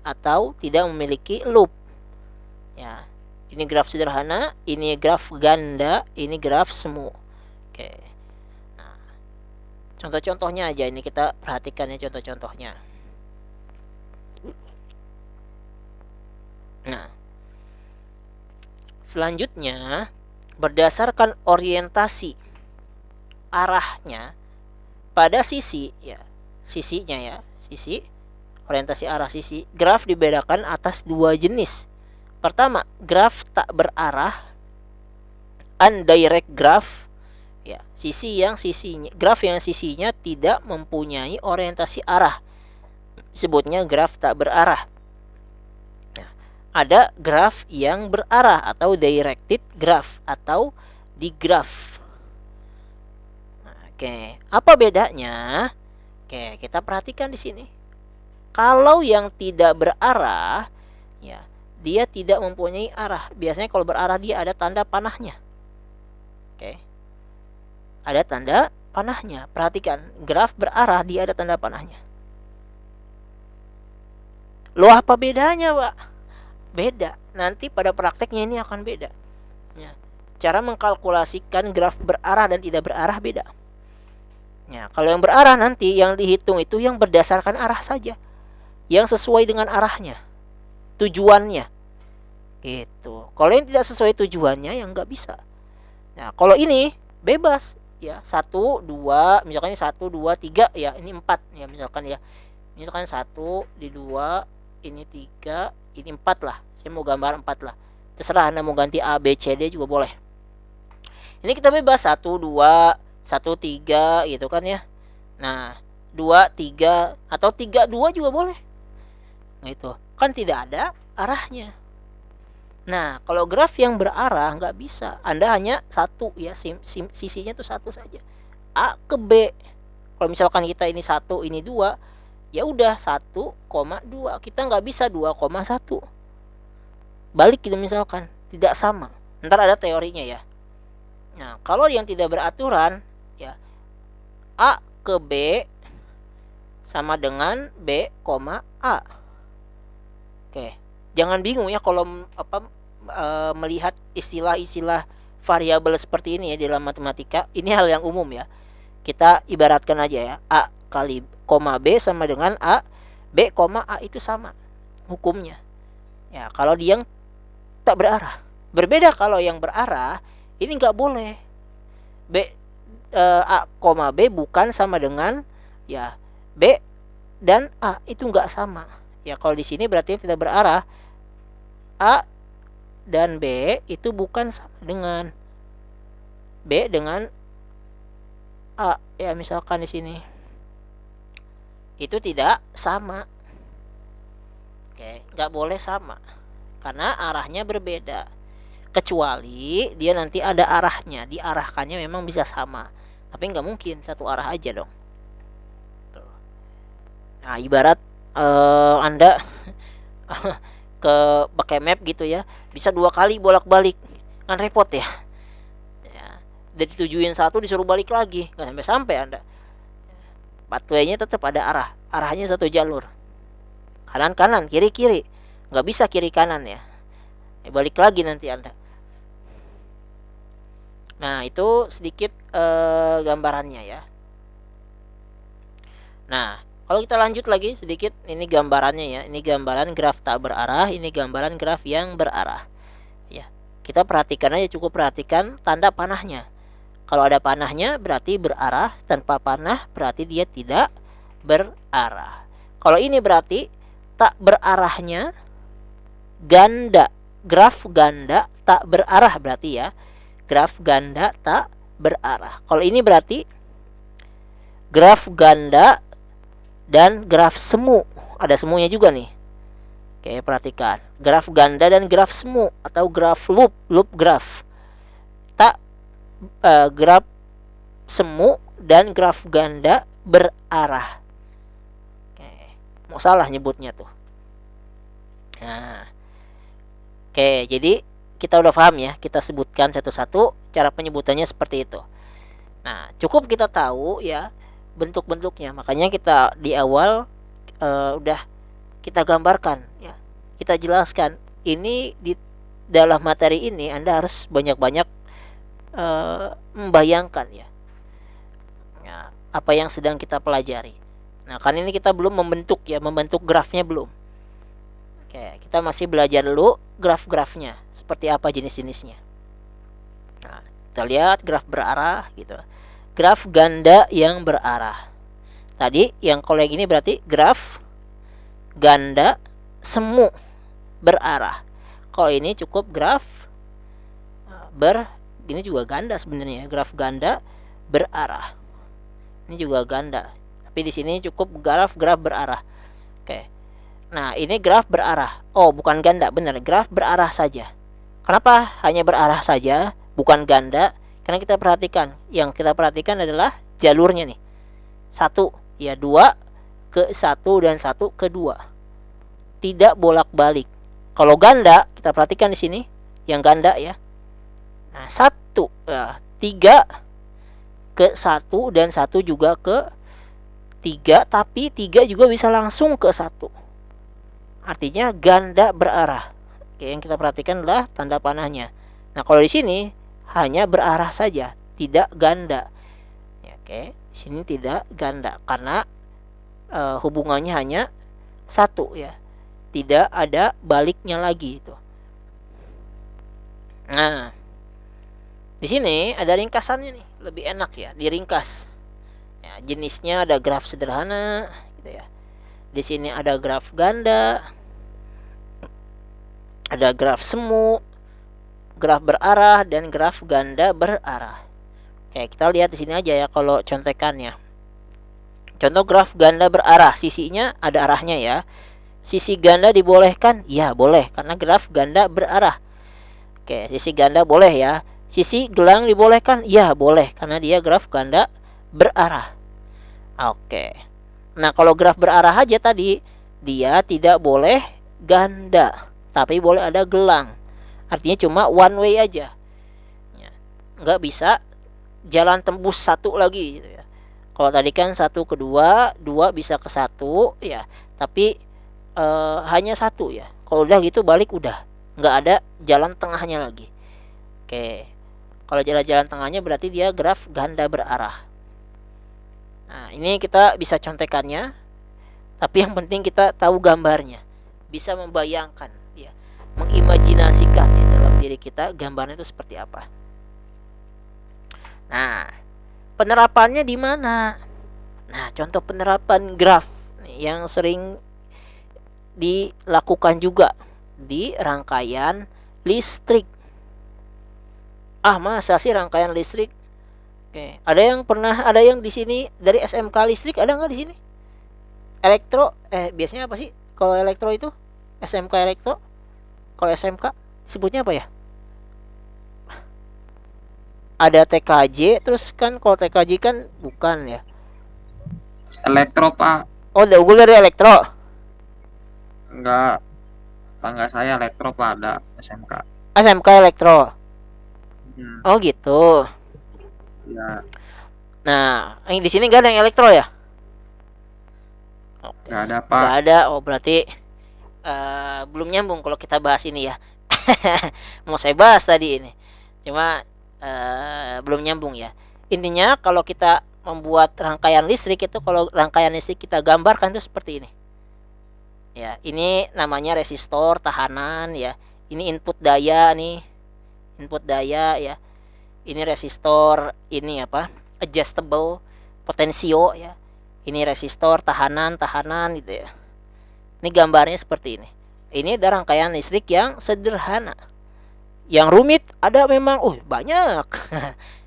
atau tidak memiliki loop. Ya, ini graf sederhana, ini graf ganda, ini graf semu. Oke. Nah, contoh-contohnya aja ini kita perhatikan ya contoh-contohnya. Nah, selanjutnya berdasarkan orientasi arahnya pada sisi ya, sisinya ya, sisi orientasi arah sisi, graf dibedakan atas dua jenis. Pertama, graf tak berarah, undirect graph ya, graf yang sisinya tidak mempunyai orientasi arah, sebutnya graf tak berarah. Nah, ada graf yang berarah atau directed graph atau digraph. Nah, oke, apa bedanya? Oke, kita perhatikan di sini. Kalau yang tidak berarah ya, dia tidak mempunyai arah. Biasanya kalau berarah dia ada tanda panahnya. Oke. Ada tanda panahnya. Perhatikan, graf berarah dia ada tanda panahnya. Loh, apa bedanya, Pak? Beda. Nanti pada prakteknya ini akan beda. Ya. Cara mengkalkulasikan graf berarah dan tidak berarah beda. Ya, kalau yang berarah nanti yang dihitung itu yang berdasarkan arah saja. Yang sesuai dengan arahnya. Tujuannya. Gitu. Kalau yang tidak sesuai tujuannya yang nggak bisa. Nah, kalau ini bebas ya, 1 2, misalkan 1 2 3 ya, ini 4 ya misalkan ya. Misalkan 1 di 2, ini 3, ini 4 lah. Saya mau gambar 4 lah. Terserah Anda mau ganti A B C D juga boleh. Ini kita bebas 1 2 1 3 gitu kan ya. Nah, 2 3 atau 3 2 juga boleh. Gitu. Kan tidak ada arahnya. Nah, kalau graf yang berarah nggak bisa. Anda hanya satu ya, sisinya tuh satu saja. A ke B. Kalau misalkan kita ini 1, ini 2, ya udah 1,2. Kita nggak bisa 2,1. Balik gitu misalkan, tidak sama. Ntar ada teorinya ya. Nah, kalau yang tidak beraturan ya, A ke B sama dengan B, A. Oke. Jangan bingung ya kalau melihat istilah-istilah variabel seperti ini ya dalam matematika. Ini hal yang umum ya. Kita ibaratkan aja ya, A kali koma B sama dengan A, B koma A itu sama hukumnya. Ya, kalau dia yang tak berarah. Berbeda kalau yang berarah, ini nggak boleh. A koma B bukan sama dengan ya B dan A, itu nggak sama. Ya, kalau di sini berarti tidak berarah. A dan B itu bukan sama dengan B dengan A ya, misalkan di sini itu tidak sama. Oke, nggak boleh sama karena arahnya berbeda, kecuali dia nanti ada arahnya, diarahkannya memang bisa sama, tapi nggak mungkin satu arah aja dong. Tuh. Nah, ibarat Anda ke pakai map gitu ya, bisa 2 kali bolak-balik, kan repot ya. Udah ditujuin satu disuruh balik lagi, nggak sampai-sampai Anda. Pathway-nya tetap ada arahnya satu jalur, kanan-kanan, kiri-kiri, nggak bisa kiri kanan ya. Balik lagi nanti Anda. Nah, itu sedikit gambarannya ya. Nah, kalau kita lanjut lagi sedikit, ini gambarannya ya. Ini gambaran graf tak berarah, ini gambaran graf yang berarah. Ya, kita perhatikan aja, cukup perhatikan tanda panahnya. Kalau ada panahnya berarti berarah, tanpa panah berarti dia tidak berarah. Kalau ini berarti tak berarahnya ganda, graf ganda tak berarah berarti ya. Graf ganda tak berarah. Kalau ini berarti graf ganda dan graf semu. Ada semuanya juga nih. Oke, perhatikan. Graf ganda dan graf semu atau graf loop graf. Tak graf semu dan graf ganda berarah. Oke, mau salah nyebutnya tuh. Nah, oke, jadi kita udah paham ya, kita sebutkan satu-satu cara penyebutannya seperti itu. Nah, cukup kita tahu ya bentuk-bentuknya. Makanya kita di awal udah kita gambarkan ya. Kita jelaskan ini di dalam materi ini Anda harus banyak-banyak membayangkan ya. Ya, apa yang sedang kita pelajari. Nah, kan ini kita belum membentuk grafnya belum. Oke, kita masih belajar dulu graf-grafnya, seperti apa jenis-jenisnya. Nah, kita lihat graf berarah gitu. Graf ganda yang berarah. Tadi yang kalau yang ini berarti graf ganda semu berarah. Kalau ini cukup graf ini juga ganda sebenarnya, graf ganda berarah. Ini juga ganda. Tapi di sini cukup graf berarah. Oke. Nah, ini graf berarah. Oh, bukan ganda, benar. Graf berarah saja. Kenapa hanya berarah saja, bukan ganda? Karena kita perhatikan, yang kita perhatikan adalah jalurnya nih. 1, ya 2 ke 1 dan 1 ke 2. Tidak bolak-balik. Kalau ganda, kita perhatikan di sini, yang ganda ya. Nah, 1, 3 ke 1 dan 1 juga ke 3, tapi 3 juga bisa langsung ke 1. Artinya ganda berarah. Oke, yang kita perhatikan adalah tanda panahnya. Nah, kalau di sini hanya berarah saja, tidak ganda. Ya, oke, di sini tidak ganda karena hubungannya hanya 1 ya. Tidak ada baliknya lagi itu. Nah, di sini ada ringkasannya nih, lebih enak ya diringkas. Ya, jenisnya ada graf sederhana gitu ya. Di sini ada graf ganda, ada graf semu, graf berarah dan graf ganda berarah. Oke, kita lihat di sini aja ya kalau contekannya. Contoh graf ganda berarah, sisinya ada arahnya ya. Sisi ganda dibolehkan? Ya, boleh karena graf ganda berarah. Oke, sisi ganda boleh ya. Sisi gelang dibolehkan? Ya, boleh karena dia graf ganda berarah. Oke. Nah, kalau graf berarah aja tadi, dia tidak boleh ganda, tapi boleh ada gelang. Artinya cuma one way aja. Ya, nggak bisa jalan tembus 1 lagi gitu ya. Kalau tadi kan 1 ke 2, 2 bisa ke 1 ya, tapi hanya 1 ya. Kalau udah gitu balik udah, nggak ada jalan tengahnya lagi. Oke. Kalau jalan tengahnya berarti dia graf ganda berarah. Nah, ini kita bisa contekannya, tapi yang penting kita tahu gambarnya, bisa membayangkan, ya, mengimajinasikan ya, dalam diri kita gambarnya itu seperti apa. Nah, penerapannya di mana? Nah, contoh penerapan graf nih, yang sering dilakukan juga di rangkaian listrik. Masa sih rangkaian listrik? Oke, ada yang di sini dari SMK listrik, ada nggak di sini? Elektro, biasanya apa sih kalau elektro itu? SMK elektro. Kalau SMK sebutnya apa ya? Ada TKJ, terus kan kalau TKJ kan bukan ya. Elektro, Pak. Oh, udah unggul dari elektro. Enggak. Tangga saya elektro, Pak, ada SMK. SMK elektro. Oh, gitu. Ya. Nah, di sini nggak ada yang elektro ya? Nggak ada, Pak. Nggak ada. Oh, berarti belum nyambung kalau kita bahas ini ya. Mau saya bahas tadi ini, cuma belum nyambung ya. Intinya kalau kita membuat rangkaian listrik itu, kalau rangkaian listrik kita gambarkan itu seperti ini. Ya, ini namanya resistor tahanan ya. Ini input daya nih. Input daya ya. Ini resistor, ini apa? Adjustable potensio ya. Ini resistor tahanan gitu ya. Ini gambarnya seperti ini. Ini ada rangkaian listrik yang sederhana. Yang rumit ada memang banyak.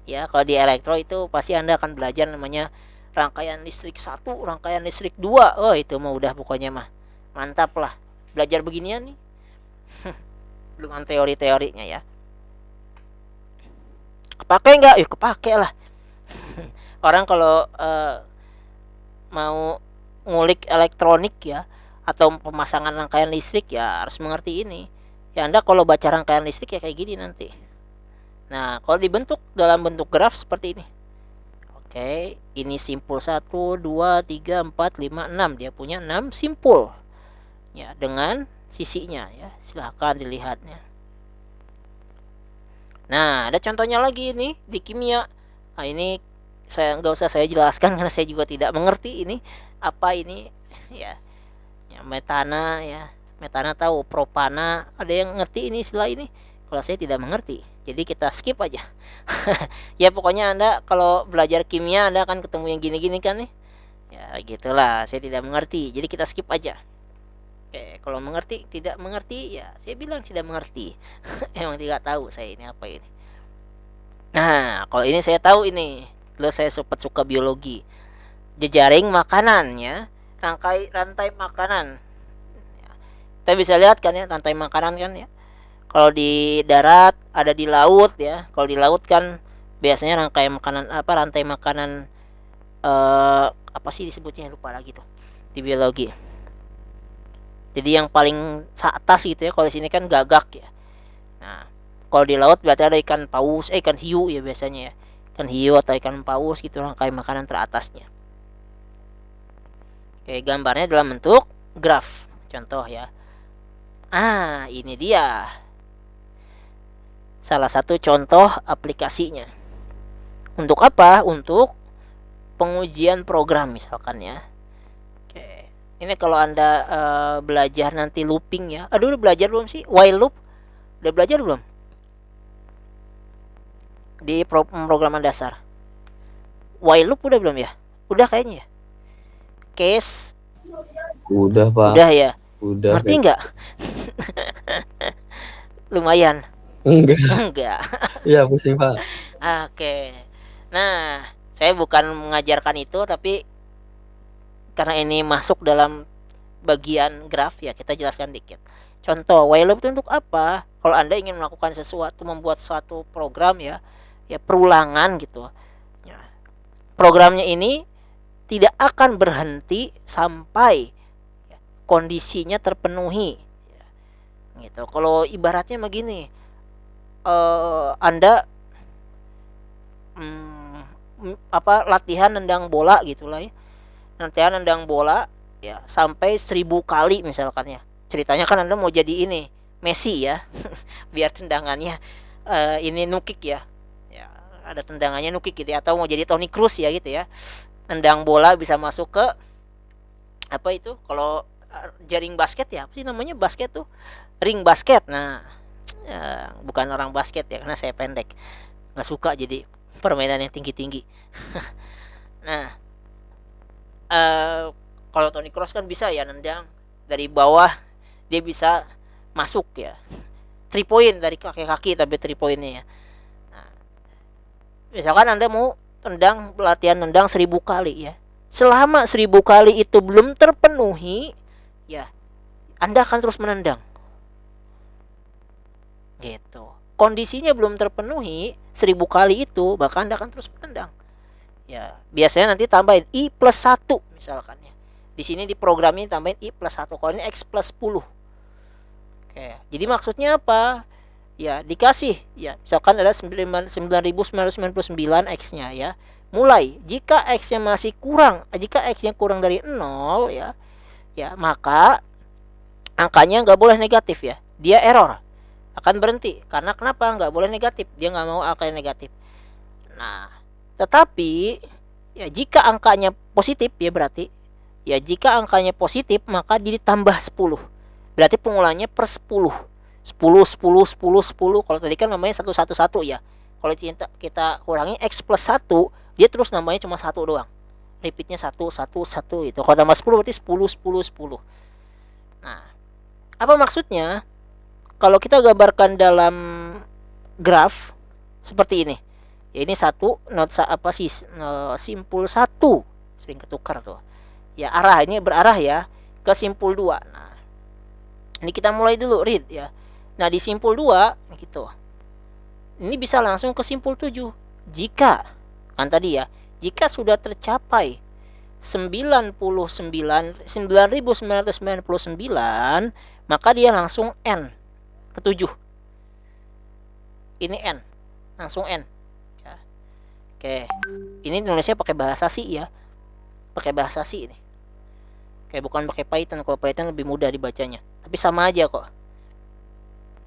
Ya, kalau di elektro itu pasti Anda akan belajar namanya rangkaian listrik 1, rangkaian listrik 2. Oh, itu mah udah pokoknya mah mantap lah. belajar beginian nih. Dengan teori-teorinya ya. Kepake nggak? Yuk kepake lah. Orang kalau mau ngulik elektronik ya, atau pemasangan rangkaian listrik ya harus mengerti ini. Ya Anda kalau baca rangkaian listrik ya kayak gini nanti. Nah, kalau dibentuk dalam bentuk graf seperti ini. Oke, ini simpul 1, 2, 3, 4, 5, 6. Dia punya 6 simpul. Ya, dengan sisinya ya. Silahkan dilihatnya. Nah, ada contohnya lagi nih di kimia. Nah, ini saya nggak usah saya jelaskan karena saya juga tidak mengerti ini apa ini ya. Ya, metana ya. Metana tahu, propana, ada yang ngerti ini istilah ini? Kalau saya tidak mengerti. Jadi kita skip aja. Ya pokoknya Anda kalau belajar kimia Anda akan ketemu yang gini-gini kan nih. Ya gitulah, saya tidak mengerti. Jadi kita skip aja. Oke, kalau mengerti, tidak mengerti ya saya bilang tidak mengerti. Emang tidak tahu saya ini apa ini. Nah, kalau ini saya tahu ini. Dulu saya sempat suka biologi. Jejaring makanan ya. Rantai makanan. Kita bisa lihat kan ya rantai makanan kan ya. Kalau di darat ada di laut ya. Kalau di laut kan biasanya rantai makanan apa sih disebutnya lupa lagi tuh di biologi. Jadi yang paling atas gitu ya. Kalau di sini kan gagak ya. Nah, kalau di laut berarti ada ikan paus, ikan hiu ya biasanya ya. Ikan hiu atau ikan paus gitu rantai makanan teratasnya. Oke, gambarnya dalam bentuk graf. Contoh ya. Ini dia. Salah satu contoh aplikasinya. Untuk apa? Untuk pengujian program misalkan ya. Oke. Ini kalau Anda belajar nanti looping ya. Aduh, udah belajar belum sih? While loop? Udah belajar belum? Di pemrograman dasar. While loop udah belum ya? Udah kayaknya ya. Case Udah, Pak. udah ya. Udah. Ngerti nggak? Lumayan. Enggak. Iya, pusing, Pak. Oke. Nah, saya bukan mengajarkan itu tapi karena ini masuk dalam bagian graf ya, kita jelaskan dikit. Contoh, while loop itu untuk apa? Kalau Anda ingin melakukan sesuatu, membuat suatu program ya perulangan gitu. Ya. Programnya ini tidak akan berhenti sampai kondisinya terpenuhi. Gitu. Kalau ibaratnya begini, Anda latihan nendang bola gitulah ya. Latihan nendang bola ya sampai 1000 kali misalkan ya. Ceritanya kan Anda mau jadi ini Messi ya. Biar tendangannya ini nukik ya. Ya, ada tendangannya nukik gitu ya. Atau mau jadi Toni Kroos ya gitu ya. Nendang bola bisa masuk ke apa itu? Kalau jaring basket ya, apa sih namanya basket tuh? Ring basket. Nah, bukan orang basket ya karena saya pendek. Nggak suka jadi permainan yang tinggi-tinggi. Nah, kalau Toni Kroos kan bisa ya nendang dari bawah, dia bisa masuk ya 3 point dari kaki-kaki tapi 3 pointnya ya. Nah, misalkan Anda mau latihan nendang 1000 kali ya, selama 1000 kali itu belum terpenuhi ya Anda akan terus menendang gitu. Kondisinya belum terpenuhi 1000 kali itu bahkan Anda akan terus menendang ya. Biasanya nanti tambahin I+1 misalkan ya. Di sini di program ini tambahin I+1, kalau ini X plus 10. Oke, jadi maksudnya apa? Ya, dikasih ya, misalkan ada 9999 X-nya ya. Mulai jika X-nya masih kurang, jika X-nya kurang dari 0 ya, maka angkanya nggak boleh negatif ya. Dia error. Akan berhenti. Karena kenapa? Nggak boleh negatif. Dia nggak mau angkanya negatif. Nah, tetapi ya jika angkanya positif ya berarti ya jika angkanya positif maka ditambah 10. Berarti pengulangannya per 10. 10 10 10 10. Kalau tadi kan namanya 1 1 1 ya. Kalau kita kurangi X plus 1, dia terus namanya cuma 1 doang. Repeatnya 1 1 1 itu. Kalau tambah 10 berarti 10 10 10. Nah, apa maksudnya? Kalau kita gambarkan dalam graf seperti ini. Ya ini satu simpul 1 sering ketukar tuh. Ya arah ini berarah ya ke simpul 2. Nah, Ini kita mulai dulu read ya. Nah, di simpul 2 gitu. Ini bisa langsung ke simpul 7. Jika kan tadi ya, jika sudah tercapai 99999, maka dia langsung N ke 7. Ini N, langsung N ya. Oke, ini nulisnya pakai bahasa C ya, pakai bahasa C ini. Oke, bukan pakai Python. Kalau Python lebih mudah dibacanya, tapi sama aja kok.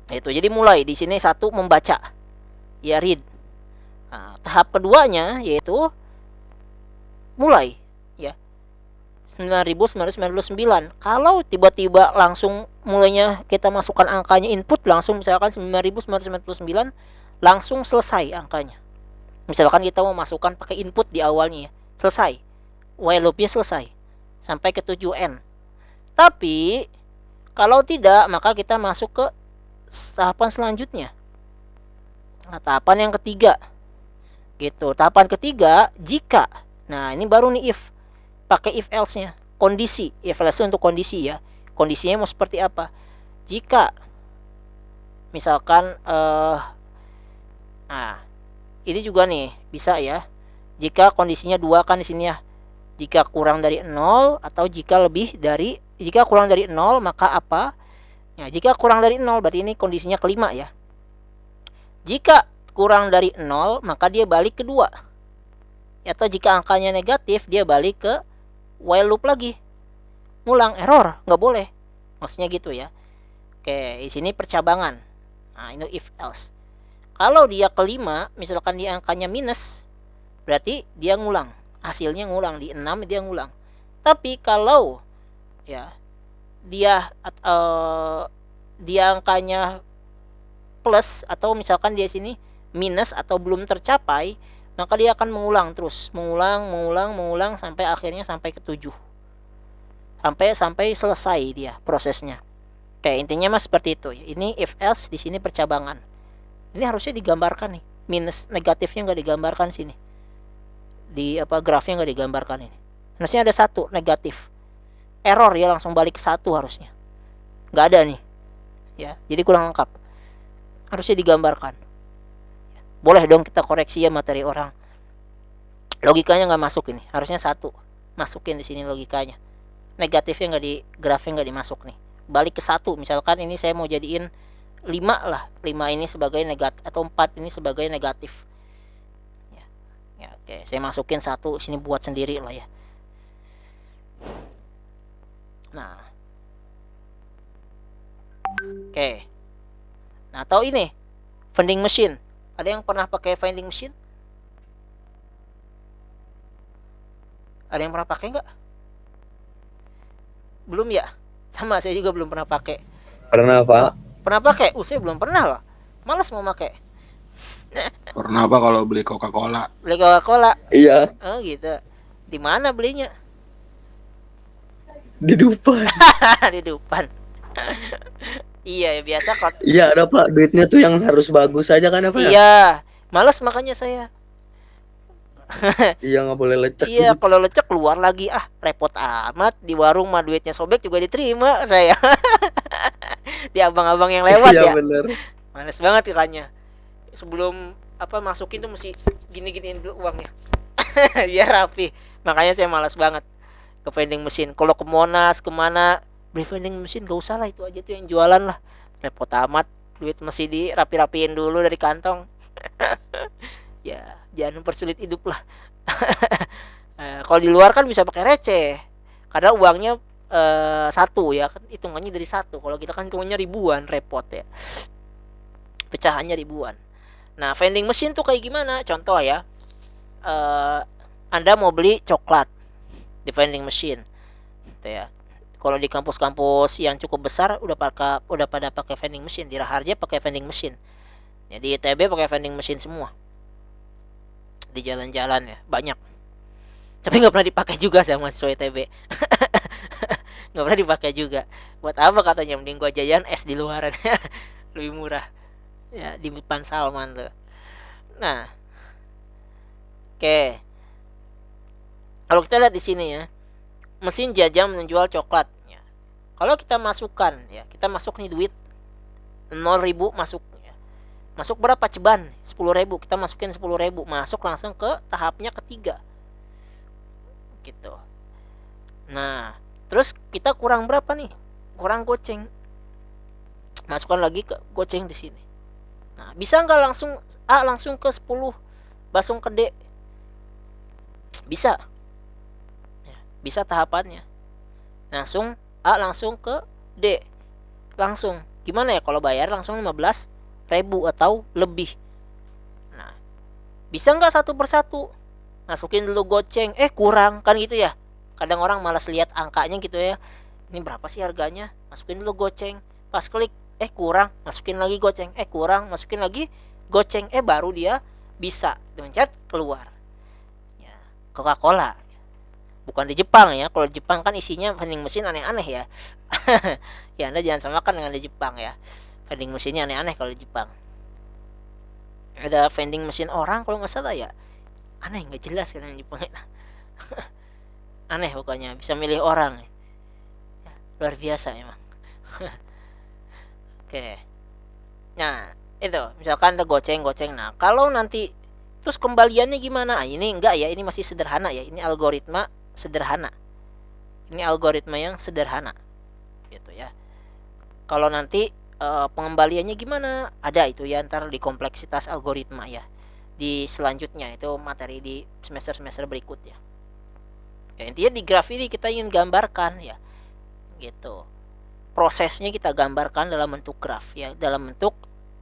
Itu jadi mulai di sini satu membaca ya, read. Nah, tahap keduanya yaitu mulai ya, 9999. Kalau tiba-tiba langsung mulainya kita masukkan angkanya input langsung, misalkan 9999, langsung selesai angkanya. Misalkan kita mau masukkan pakai input di awalnya ya, selesai, while loopnya selesai sampai ke 7N. Tapi kalau tidak, maka kita masuk ke tahapan selanjutnya. Nah, tahapan yang ketiga gitu. Tahapan ketiga, jika, nah ini baru nih if, pakai if else nya, kondisi. If else untuk kondisi ya, kondisinya mau seperti apa. Jika misalkan nah ini juga nih bisa ya, jika kondisinya 2 kan di sini ya, jika kurang dari 0 atau jika kurang dari 0 maka apa ya. Jika kurang dari 0 berarti ini kondisinya kelima ya. Jika kurang dari 0 maka dia balik ke 2, atau jika angkanya negatif dia balik ke while loop lagi, ngulang, error, nggak boleh, maksudnya gitu ya. Oke, di sini percabangan. Nah, ini if else. Kalau dia kelima, misalkan dia angkanya minus, berarti dia ngulang, hasilnya ngulang di 6, dia ngulang. Tapi kalau ya dia angkanya plus, atau misalkan dia sini minus atau belum tercapai, maka dia akan mengulang terus, mengulang sampai akhirnya sampai ke 7. Sampai selesai dia prosesnya. Oke, intinya mas seperti itu. Ini if else, di sini percabangan. Ini harusnya digambarkan nih. Minus negatifnya nggak digambarkan sini. Di grafnya nggak digambarkan ini. Harusnya ada 1 negatif. Error ya, langsung balik ke 1 harusnya. Nggak ada nih. Ya, jadi kurang lengkap. Harusnya digambarkan. Boleh dong kita koreksi ya materi orang. Logikanya nggak masuk ini. Harusnya 1. Masukin di sini logikanya. Negatifnya nggak di grafnya, nggak dimasuk nih. Balik ke 1. Misalkan ini saya mau jadiin 5 lah. 5 ini sebagai negatif, atau 4 ini sebagai negatif. Ya, oke. Saya masukin 1 sini buat sendiri lah ya. Nah. Oke. Nah, atau ini vending machine. Ada yang pernah pakai vending machine? Ada yang pernah pakai nggak? Belum ya? Sama, saya juga belum pernah pakai. Pernah Pak? Pernah pakai? Saya belum pernah loh. Malas mau pakai. Pernah apa kalau beli Coca-Cola? Beli Coca-Cola. Iya. Oh gitu. Di mana belinya? Di depan. Di depan. Iya, biasa kok. Iya ada Pak, duitnya tuh yang harus bagus aja kan apa ya? Iya, malas makanya saya. Iya nggak boleh lecek. Iya, gitu. kalau lecek keluar lagi, repot amat. Di warung mah duitnya sobek juga diterima saya. Di abang-abang yang lewat Iya ya. bener. Males banget kakaknya. Sebelum masukin tuh mesti gini-giniin dulu uangnya. Biar rapi. Makanya saya malas banget ke vending machine. Kalau ke Monas kemana beli vending machine, gak usah lah, itu aja tuh yang jualan lah. Repot amat, duit mesti dirapi-rapiin dulu dari kantong. Ya, jangan mempersulit hidup lah. Kalau di luar kan bisa pakai receh, karena uangnya 1 ya kan, hitungannya dari 1. Kalau kita kan hitungannya ribuan, repot ya, pecahannya ribuan. Nah, vending machine tuh kayak gimana? Contoh ya, Anda mau beli coklat di vending machine gitu ya. Kalau di kampus-kampus yang cukup besar udah pada pakai vending machine. Di Raharja pakai vending machine. Ya, di ITB pakai vending machine semua. Di jalan-jalan ya banyak. Tapi nggak pernah dipakai juga sama mahasiswa ITB. Nggak pernah dipakai juga. Buat apa katanya? Mending gua jajan es di luaran. Lebih murah. Ya, di depan Salman tuh. Nah, oke. Kalau kita lihat di sini ya, mesin jajam menjual coklat. Ya. Kalau kita masukkan ya, kita masuk nih duit 0.000 masuk ya. Masuk berapa ceban? 10.000. Kita masukin 10.000, masuk langsung ke tahapnya ketiga. Gitu. Nah, terus kita kurang berapa nih? Kurang goceng. Masukkan lagi ke goceng di sini. Nah, bisa nggak langsung A langsung ke 10, langsung ke D? Bisa. Ya, bisa tahapannya. Langsung A langsung ke D. Langsung. Gimana ya kalau bayar langsung 15.000 atau lebih? Nah, bisa nggak satu persatu? Masukin dulu goceng. Kurang kan gitu ya. Kadang orang malas lihat angkanya gitu ya. Ini berapa sih harganya? Masukin dulu goceng. Pas klik, kurang. Masukin lagi goceng. Kurang. Masukin lagi goceng. Baru dia bisa mencet keluar. Ya, Coca-Cola. Bukan di Jepang ya. Kalau di Jepang kan isinya vending mesin aneh-aneh ya. Ya Anda jangan samakan dengan di Jepang ya. Vending mesinnya aneh-aneh kalau di Jepang. Ada vending mesin orang kalau nggak salah ya. Aneh, nggak jelas kan yang Jepang. Aneh pokoknya, bisa milih orang. Ya, luar biasa emang. Oke. Nah, itu misalkan ada goceng. Nah, kalau nanti terus kembaliannya gimana? Ini enggak ya, ini masih sederhana ya. Ini algoritma sederhana. Ini algoritma yang sederhana. Gitu ya. Kalau nanti pengembaliannya gimana? Ada itu ya, ntar di kompleksitas algoritma ya. Di selanjutnya itu materi di semester-semester berikutnya. Ya, intinya di graf ini kita ingin gambarkan ya. Gitu. Prosesnya kita gambarkan dalam bentuk graf ya, dalam bentuk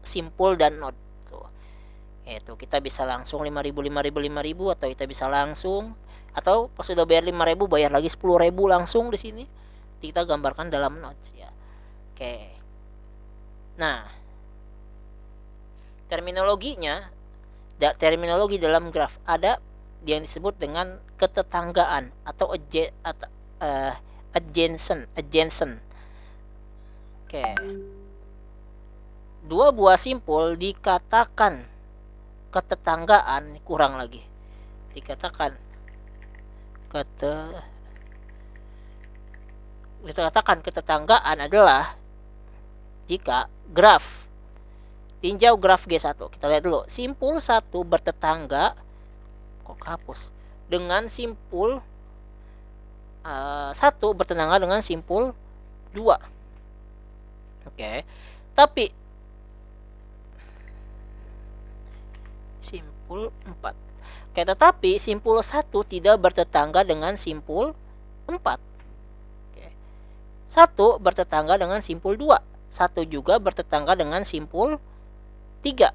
simpul dan node. Tuh. Itu kita bisa langsung 5.000 atau kita bisa langsung atau pas sudah bayar 5.000 bayar lagi 10.000 langsung di sini. Kita gambarkan dalam node ya. Oke. Nah, terminologi dalam graf ada yang disebut dengan ketetanggaan atau adjacent. Oke. Dua buah simpul dikatakan ketetanggaan, kurang lagi. Dikatakan ketetanggaan adalah jika graf, tinjau graf G1. Kita lihat dulu. Simpul 1 bertetangga dengan simpul 1 bertetangga dengan simpul 2. Oke. Tapi simpul 4. Tetapi simpul 1 tidak bertetangga dengan simpul 4. Oke. 1 bertetangga dengan simpul 2. 1 juga bertetangga dengan simpul 3.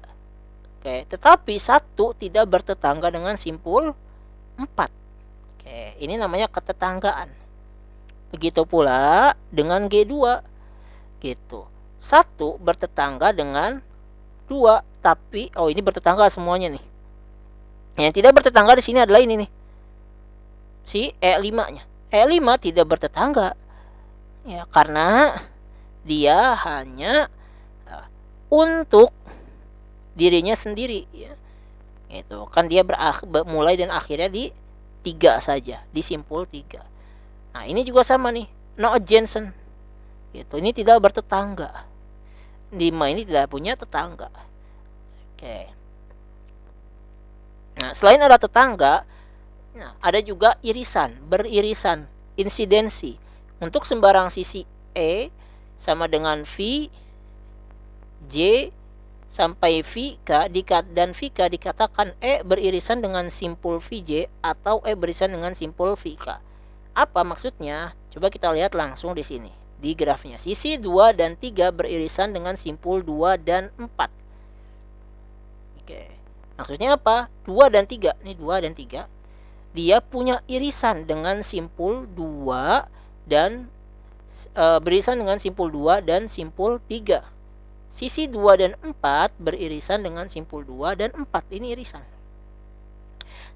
Oke, tetapi 1 tidak bertetangga dengan simpul 4. Oke, ini namanya ketetanggaan. Begitu pula dengan G2. Gitu. 1 bertetangga dengan 2, tapi ini bertetangga semuanya nih. Yang tidak bertetangga di sini adalah ini nih. Si E5-nya. E5 tidak bertetangga. Ya, karena dia hanya untuk dirinya sendiri ya. Itu kan dia mulai dan akhirnya di 3 saja, di simpul 3. Nah, ini juga sama nih, no adjacent. Gitu. Ini tidak bertetangga. 5 ini tidak punya tetangga. Oke. Nah, selain ada tetangga, ada juga irisan, beririsan, insidensi. Untuk sembarang sisi E sama dengan V, J sampai VK dan VK dikatakan E beririsan dengan simpul VJ atau E beririsan dengan simpul VK. Apa maksudnya? Coba kita lihat langsung di sini di grafnya. Sisi 2 dan 3 beririsan dengan simpul 2 dan 4. Oke. Maksudnya apa? 2 dan 3. Ini 2 dan 3. Dia punya irisan dengan simpul 2 dan beririsan dengan simpul 2 dan simpul 3. Sisi 2 dan 4 beririsan dengan simpul 2 dan 4. Ini irisan.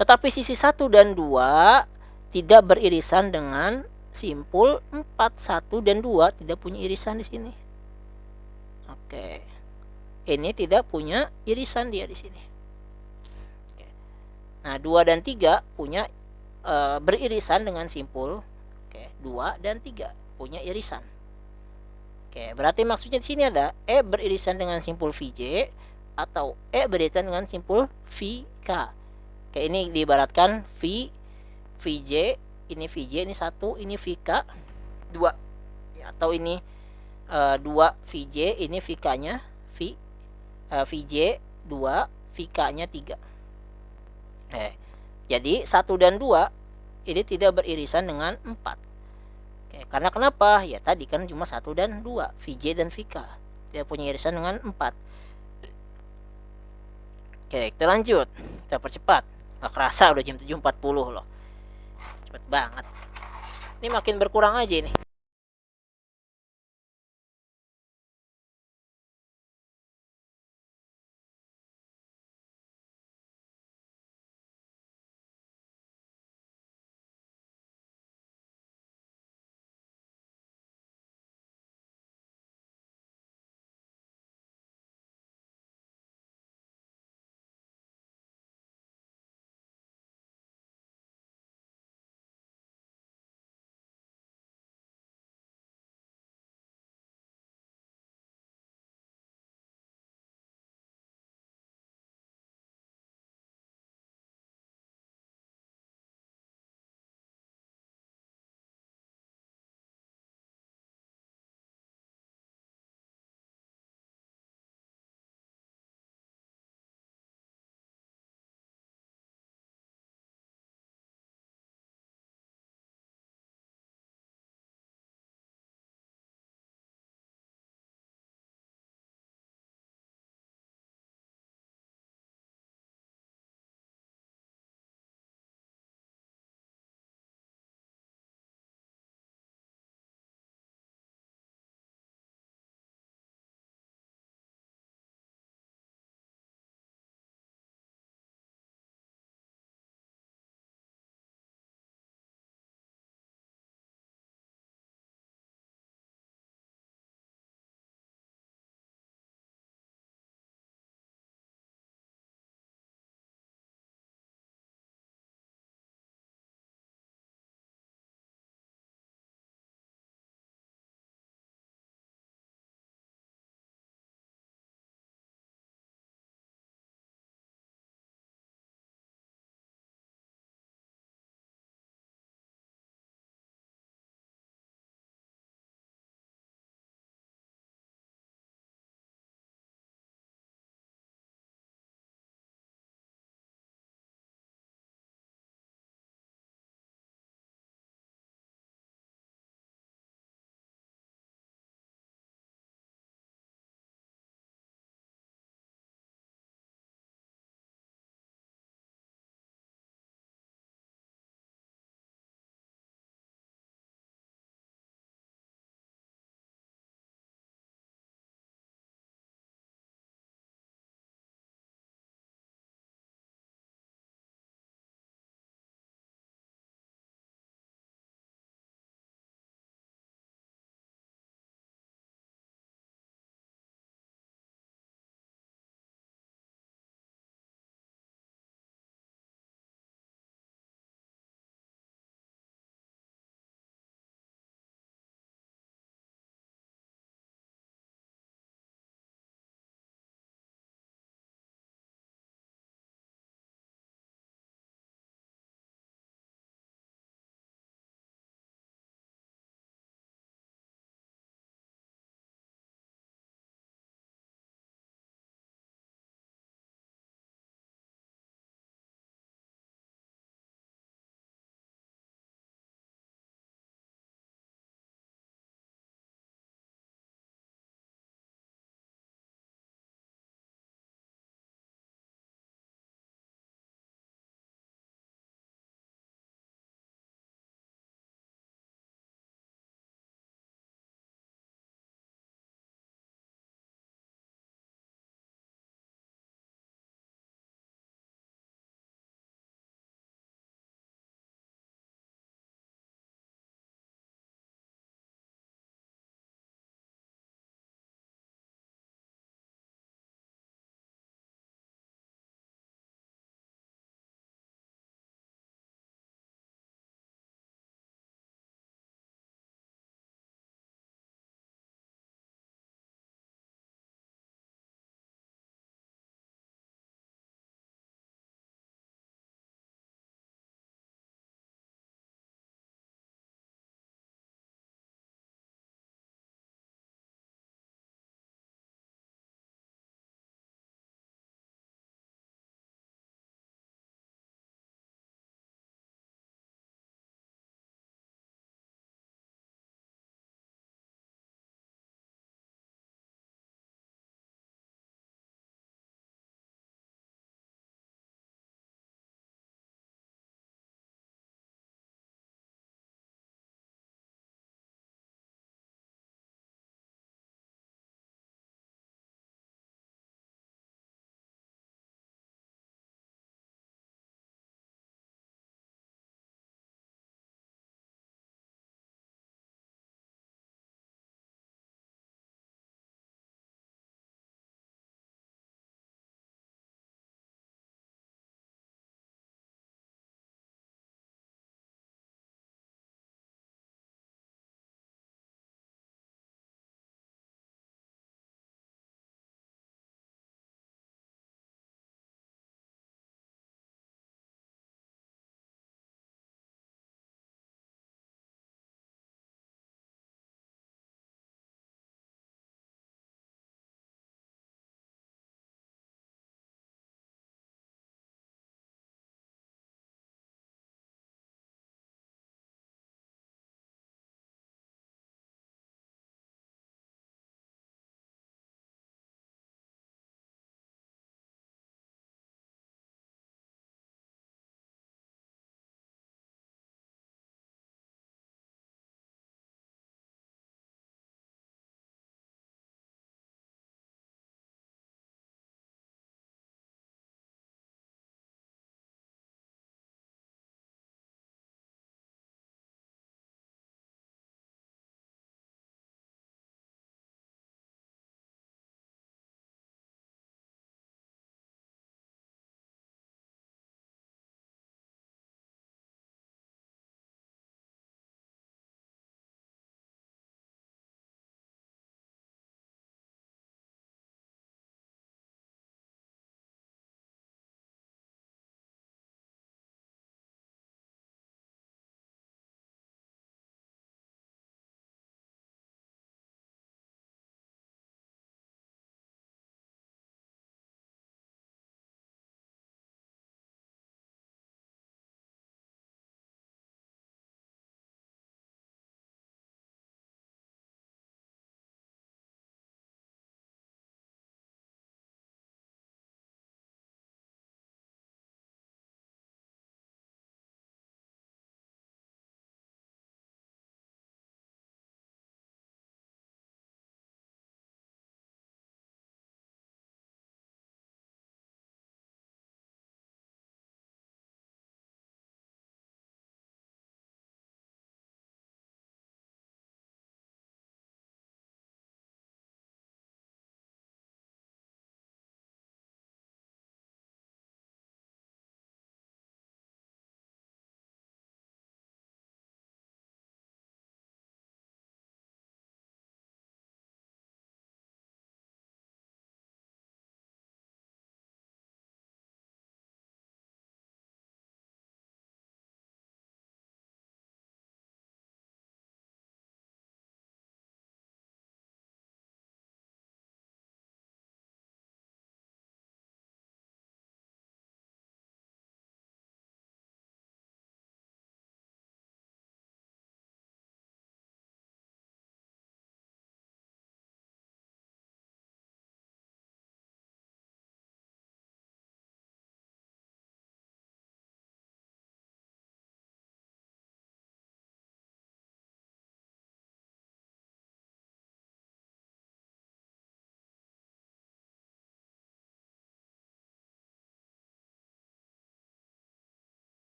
Tetapi sisi 1 dan 2 tidak beririsan dengan simpul 4. 1 dan 2 tidak punya irisan di sini. Oke. Ini tidak punya irisan dia di sini. Oke. Nah, 2 dan 3 punya beririsan dengan simpul 2 dan 3 punya irisan. Oke, berarti maksudnya di sini ada E beririsan dengan simpul VJ atau E beririsan dengan simpul VK. Oke, ini diibaratkan VJ, ini VJ, ini 1, ini VK 2. Ya, atau ini 2 VJ, ini VK-nya VJ 2, VK-nya 3. Jadi 1 dan 2 ini tidak beririsan dengan 4. Oke, karena kenapa? Ya tadi kan cuma 1 dan 2, VJ dan VK. Tidak punya irisan dengan 4. Oke, kita lanjut. Kita percepat. Gak kerasa udah jam 7.40 loh. Cepet banget. Ini makin berkurang aja ini.